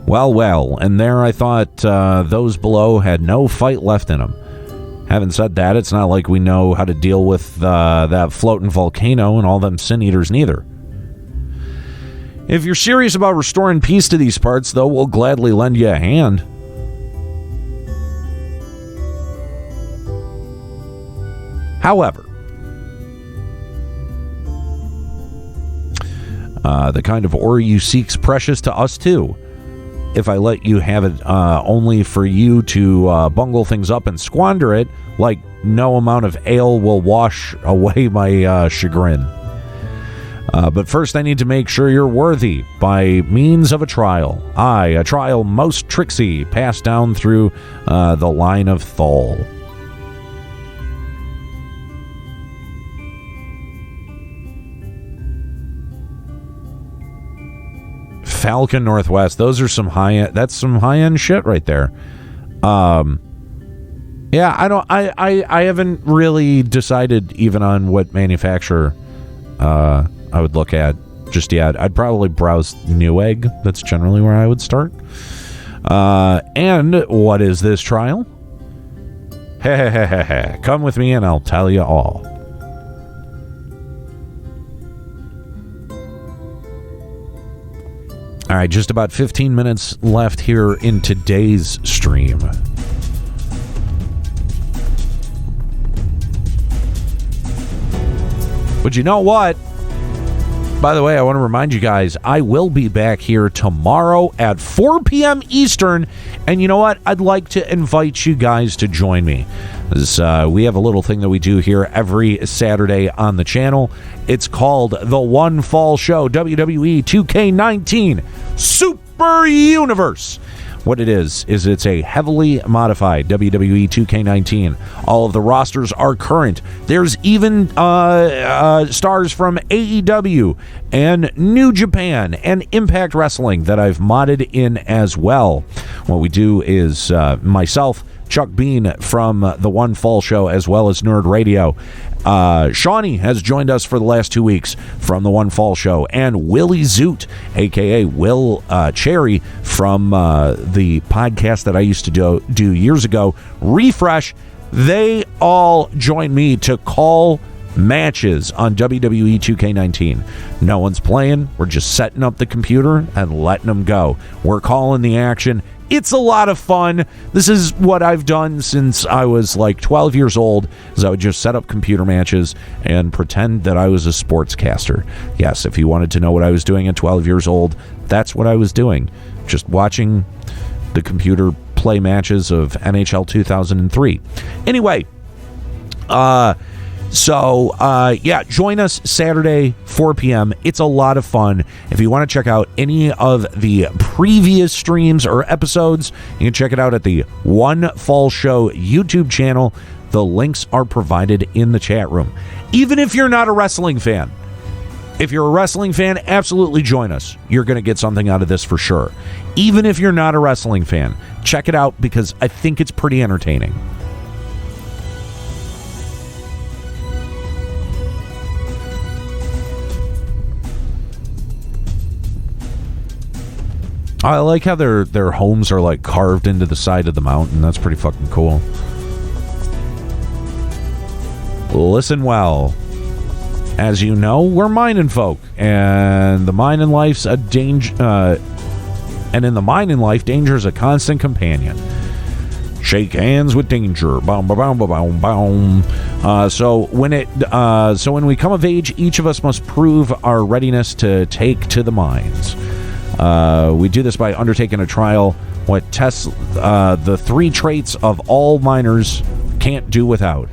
[SPEAKER 1] Well, and there I thought those below had no fight left in them. Having said that, it's not like we know how to deal with that floating volcano and all them sin eaters neither. If you're serious about restoring peace to these parts, though, we'll gladly lend you a hand. However, the kind of ore you seek's precious to us too. If I let you have it only for you to bungle things up and squander it, like no amount of ale will wash away my chagrin. But first I need to make sure you're worthy by means of a trial. Aye, a trial most tricksy, passed down through the line of Thal. Falcon Northwest. Those are some that's some high-end shit right there. Yeah, I haven't really decided even on what manufacturer I would look at just yet. I'd probably browse Newegg. That's generally where I would start. And what is this trial? Come with me and I'll tell you all. All right, just about 15 minutes left here in today's stream. But you know what? By the way, I want to remind you guys, I will be back here tomorrow at 4 p.m. Eastern. And you know what? I'd like to invite you guys to join me. We have a little thing that we do here every Saturday on the channel. It's called The One Fall Show, WWE 2K19 Super Universe. What it is it's a heavily modified WWE 2K19. All of the rosters are current. There's even stars from AEW and New Japan and Impact Wrestling that I've modded in as well. What we do is myself, Chuck Bean from The One Fall Show, as well as Nerd Radio. Shawnee has joined us for the last 2 weeks from The One Fall Show, and Willie Zoot, a.k.a. Will Cherry, from the podcast that I used to do years ago, Refresh. They all join me to call matches on WWE 2K19. No one's playing. We're just setting up the computer and letting them go. We're calling the action. It's a lot of fun. This is what I've done since I was like 12 years old, is I would just set up computer matches and pretend that I was a sportscaster. Yes, if you wanted to know what I was doing at 12 years old, that's what I was doing. Just watching the computer play matches of NHL 2003. Anyway, join us Saturday, 4 p.m. It's a lot of fun. If you want to check out any of the previous streams or episodes, you can check it out at the One Fall Show YouTube channel. The links are provided in the chat room. Even if you're not a wrestling fan, if you're a wrestling fan, absolutely join us. You're going to get something out of this for sure. Even if you're not a wrestling fan, check it out because I think it's pretty entertaining. I like how their homes are like carved into the side of the mountain. That's pretty fucking cool. Listen well. As you know, we're mining folk, and the mining life's a danger. And in the mining life, danger is a constant companion. Shake hands with danger. Boom, boom, boom, boom, boom. So when we come of age, each of us must prove our readiness to take to the mines. We do this by undertaking a trial what tests the 3 traits of all miners can't do without: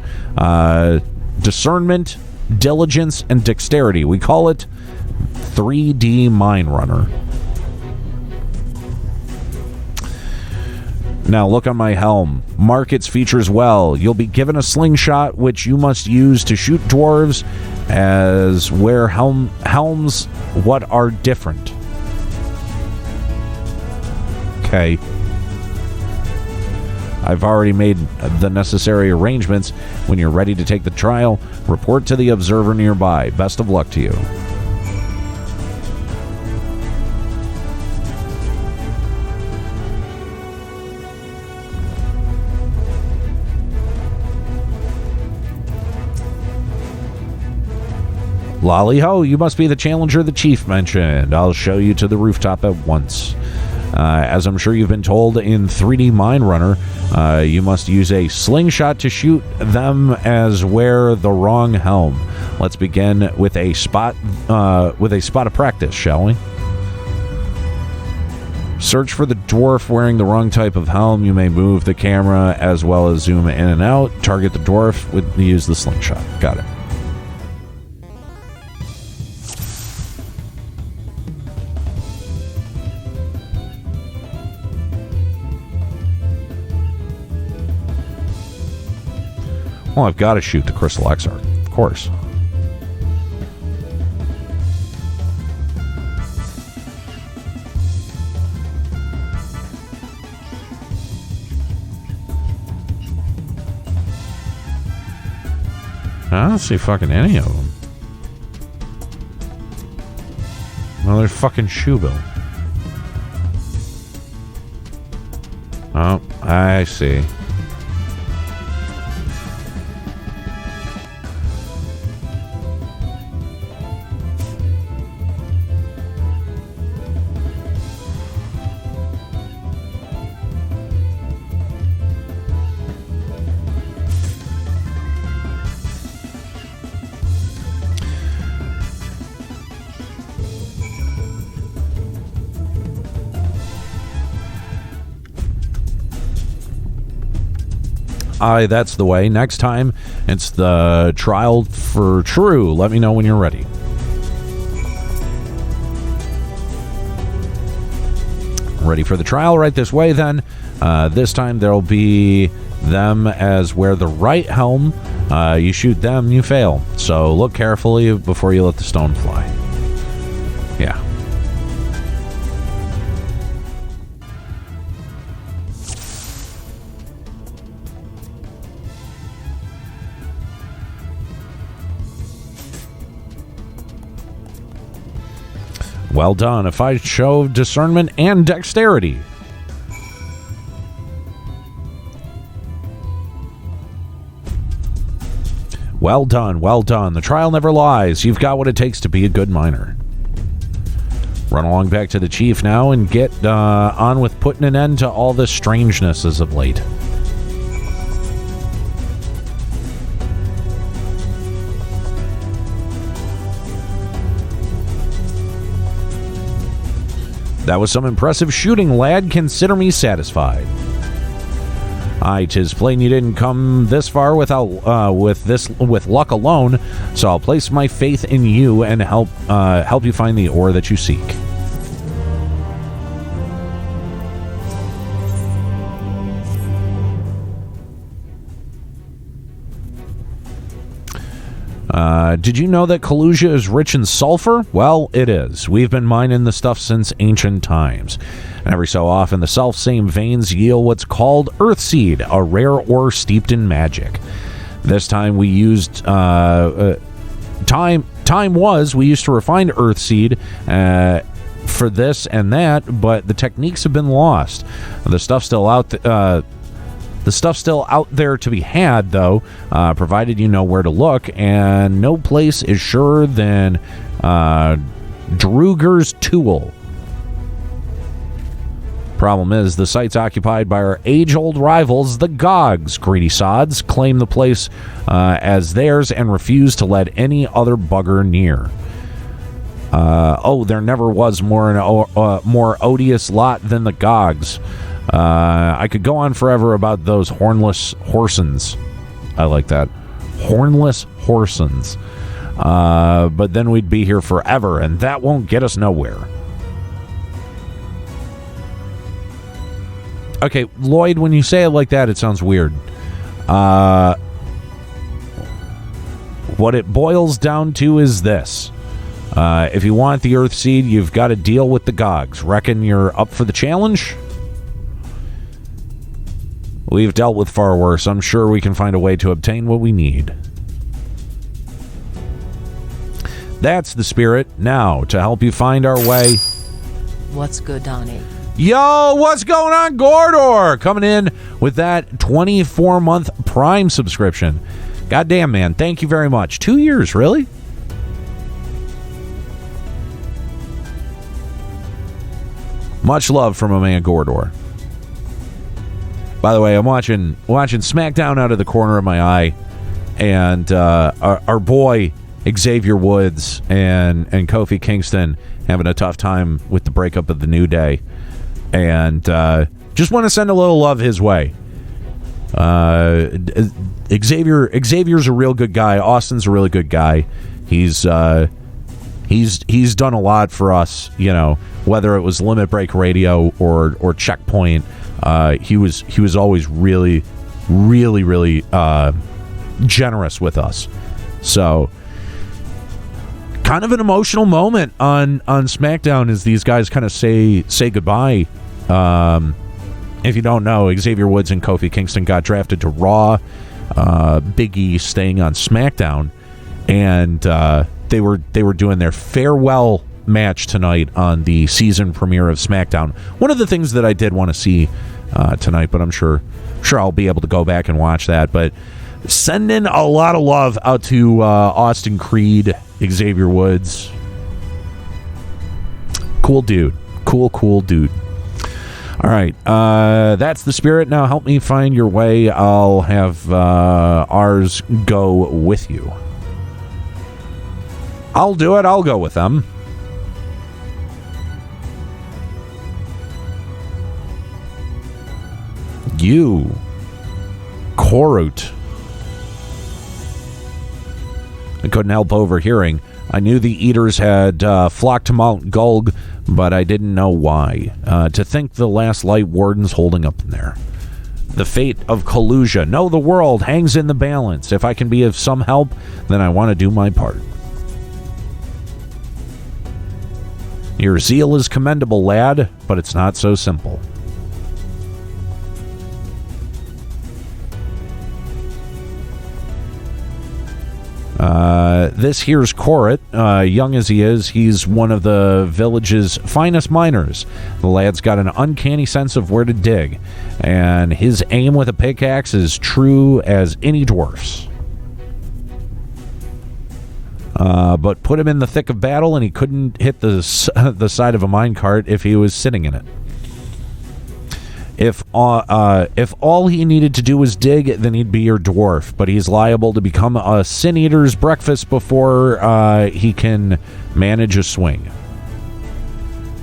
[SPEAKER 1] discernment, diligence, and dexterity. We call it 3D Mine Runner. Now look on my helm. Mark its features well. You'll be given a slingshot, which you must use to shoot dwarves, as where helms what are different. Okay. I've already made the necessary arrangements. When you're ready to take the trial, report to the observer nearby. Best of luck to you. Lolly ho, you must be the challenger the chief mentioned. I'll show you to the rooftop at once. As I'm sure you've been told in 3D Mine Runner, you must use a slingshot to shoot them as wear the wrong helm. Let's begin with a spot of practice, shall we? Search for the dwarf wearing the wrong type of helm. You may move the camera as well as zoom in and out. Target the dwarf use the slingshot. Got it. Well, I've got to shoot the Crystal Exarch, of course. I don't see fucking any of them. Another fucking shoebill. Oh, I see. Aye, that's the way. Next time, it's the trial for true. Let me know when you're ready. Ready for the trial? Right this way, then. This time, there'll be them as wear the right helm. You shoot them, you fail. So look carefully before you let the stone fly. Yeah. Well done. If I show discernment and dexterity. Well done, well done. The trial never lies. You've got what it takes to be a good miner. Run along back to the chief now and get on with putting an end to all this strangeness as of late. That was some impressive shooting, lad. Consider me satisfied. Aye, 'tis plain you didn't come this far without with luck alone. So I'll place my faith in you and help you find the ore that you seek. Did you know that Kalusia is rich in sulfur? Well, it is. We've been mining the stuff since ancient times. And every so often, the self-same veins yield what's called Earthseed, a rare ore steeped in magic. This time we used... we used to refine Earthseed for this and that, but the techniques have been lost. The stuff's still out. The stuff's still out there to be had, though, provided you know where to look, and no place is surer than Druger's Tool. Problem is, the site's occupied by our age-old rivals, the Gogs. Greedy sods claim the place as theirs and refuse to let any other bugger near. There never was more odious lot than the Gogs. I could go on forever about those hornless horsens. I like that. Hornless horsens. But then we'd be here forever, and that won't get us nowhere. Okay, Lloyd, when you say it like that, it sounds weird. What it boils down to is this. If you want the Earth Seed, you've got to deal with the Gogs. Reckon you're up for the challenge? We've dealt with far worse. I'm sure we can find a way to obtain what we need. That's the spirit. Now, to help you find our way...
[SPEAKER 7] What's good, Donnie?
[SPEAKER 1] Yo, what's going on, Gordor? Coming in with that 24-month Prime subscription. Goddamn, man. Thank you very much. 2 years, really? Much love from a man, Gordor. By the way, I'm watching SmackDown out of the corner of my eye, and our boy Xavier Woods and Kofi Kingston having a tough time with the breakup of the New Day. And just want to send a little love his way. Xavier's a real good guy. Austin's a really good guy. He's done a lot for us, you know, whether it was Limit Break Radio or Checkpoint. He was always really generous with us. So kind of an emotional moment on SmackDown as these guys kind of say goodbye. If you don't know, Xavier Woods and Kofi Kingston got drafted to Raw. Big E staying on SmackDown, and they were doing their farewell match tonight on the season premiere of SmackDown. One of the things that I did want to see tonight, but I'm sure I'll be able to go back and watch that. But sending a lot of love out to Austin Creed, Xavier Woods. Cool dude. Cool dude. All right. That's the spirit. Now help me find your way. I'll have ours go with you. I'll do it. I'll go with them. You, Korut. I couldn't help overhearing. I knew the Eaters had flocked to Mount Gulg, but I didn't know why. To think the last light warden's holding up in there. The fate of Kalusia. No, the world hangs in the balance. If I can be of some help, then I want to do my part. Your zeal is commendable, lad, but it's not so simple. This here's Korut. Young as he is, he's one of the village's finest miners. The lad's got an uncanny sense of where to dig, and his aim with a pickaxe is true as any dwarf's. But put him in the thick of battle, and he couldn't hit the side of a minecart if he was sitting in it. If all he needed to do was dig, then he'd be your dwarf. But he's liable to become a sin eater's breakfast before he can manage a swing.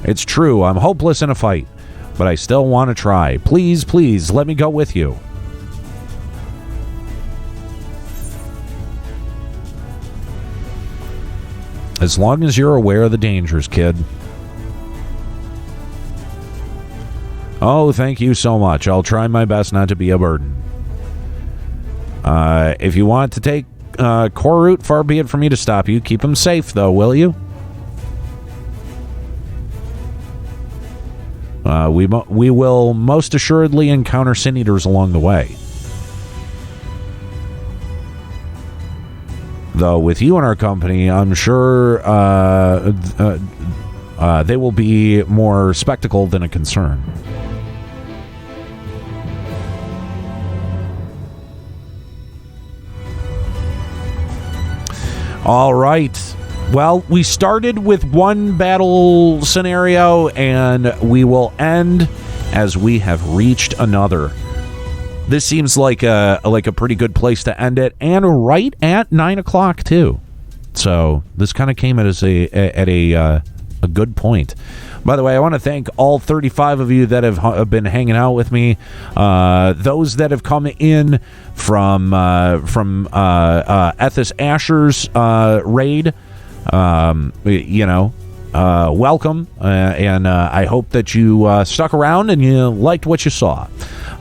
[SPEAKER 1] It's true, I'm hopeless in a fight, but I still want to try. Please, let me go with you. As long as you're aware of the dangers, kid. Oh, thank you so much. I'll try my best not to be a burden. If you want to take Korut, far be it for me to stop you. Keep him safe, though, will you? We will most assuredly encounter sin eaters along the way. Though with you in our company, I'm sure They will be more spectacle than a concern. All right. Well, we started with one battle scenario, and we will end as we have reached another. This seems like a pretty good place to end it, and right at 9 o'clock too. So this kind of came at a good point. By the way, I want to thank all 35 of you that have been hanging out with me. Those that have come in from Ethis Asher's raid, welcome, and I hope that you stuck around and you liked what you saw.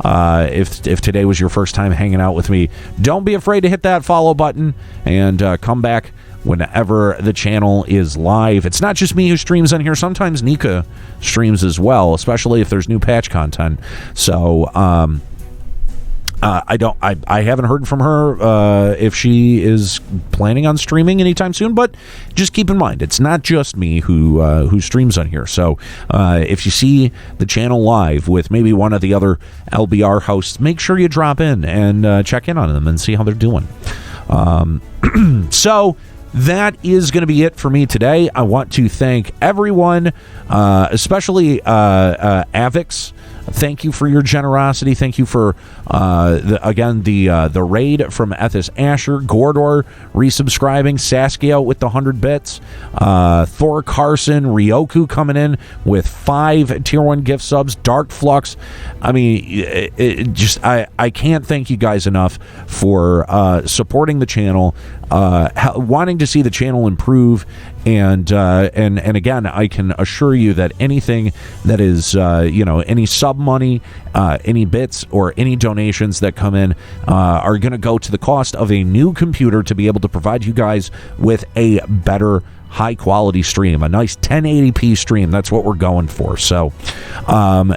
[SPEAKER 1] If today was your first time hanging out with me, don't be afraid to hit that follow button and come back whenever the channel is live. It's not just me who streams on here. Sometimes Nika streams as well, especially if there's new patch content. So I haven't heard from her if she is planning on streaming anytime soon, but just keep in mind, it's not just me who streams on here. So if you see the channel live with maybe one of the other LBR hosts, make sure you drop in and check in on them and see how they're doing. So that is going to be it for me today. I want to thank everyone, especially Avix. Thank you for your generosity. Thank you for, the raid from Ethis Asher, Gordor resubscribing, Saskia with the 100 bits, Thor Carson, Ryoku coming in with 5 tier 1 gift subs, Dark Flux. I mean, I can't thank you guys enough for supporting the channel, wanting to see the channel improve, and again, I can assure you that anything that is any sub money, any bits or any donations that come in are going to go to the cost of a new computer to be able to provide you guys with a better high quality stream, a nice 1080p stream. That's what we're going for. So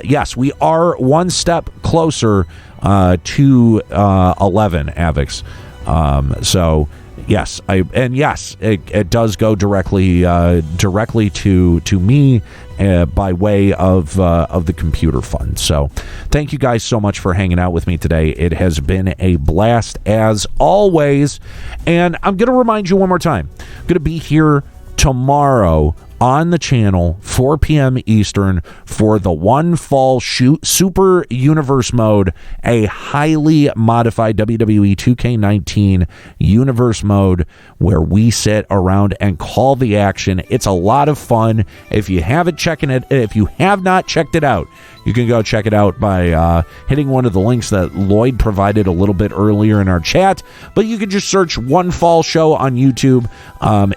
[SPEAKER 1] yes, we are one step closer to 11 Avix. So yes, it does go directly to me by way of the computer fund. So thank you guys so much for hanging out with me today. It has been a blast as always, and I'm going to remind you one more time. I'm going to be here tomorrow on the channel, 4 p.m. Eastern, for the One Fall Shoot Super Universe mode, a highly modified WWE 2K19 Universe mode where we sit around and call the action. It's a lot of fun. If you have not checked it out, you can go check it out by hitting one of the links that Lloyd provided a little bit earlier in our chat. But you can just search One Fall Show on YouTube.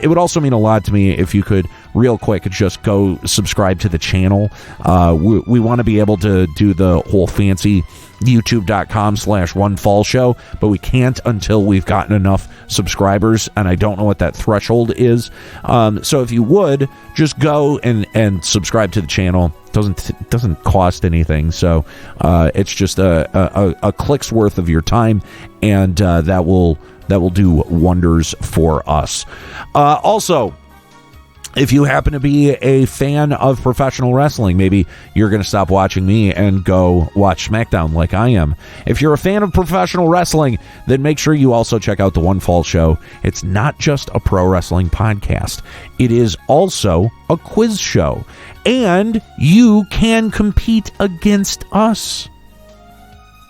[SPEAKER 1] It would also mean a lot to me if you could real quick just go subscribe to the channel. We want to be able to do the whole fancy youtube.com/onefallshow, but we can't until we've gotten enough subscribers, and I don't know what that threshold is. So if you would just go and subscribe to the channel, doesn't cost anything. So it's just a click's worth of your time, and that will do wonders for us. Also, if you happen to be a fan of professional wrestling, maybe you're going to stop watching me and go watch SmackDown like I am. If you're a fan of professional wrestling, then make sure you also check out the One Fall Show. It's not just a pro wrestling podcast. It is also a quiz show. And you can compete against us.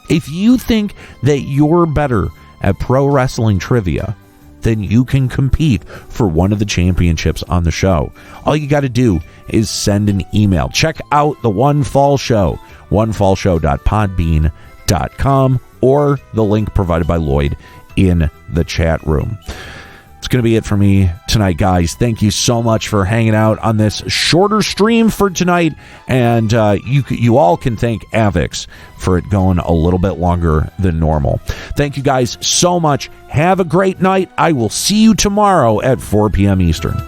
[SPEAKER 1] If you think that you're better at pro wrestling trivia, then you can compete for one of the championships on the show. All you got to do is send an email. Check out the One Fall Show, onefallshow.podbean.com, or the link provided by Lloyd in the chat room. It's going to be it for me tonight, guys. Thank you so much for hanging out on this shorter stream for tonight. And you all can thank Avix for it going a little bit longer than normal. Thank you guys so much. Have a great night. I will see you tomorrow at 4 p.m. Eastern.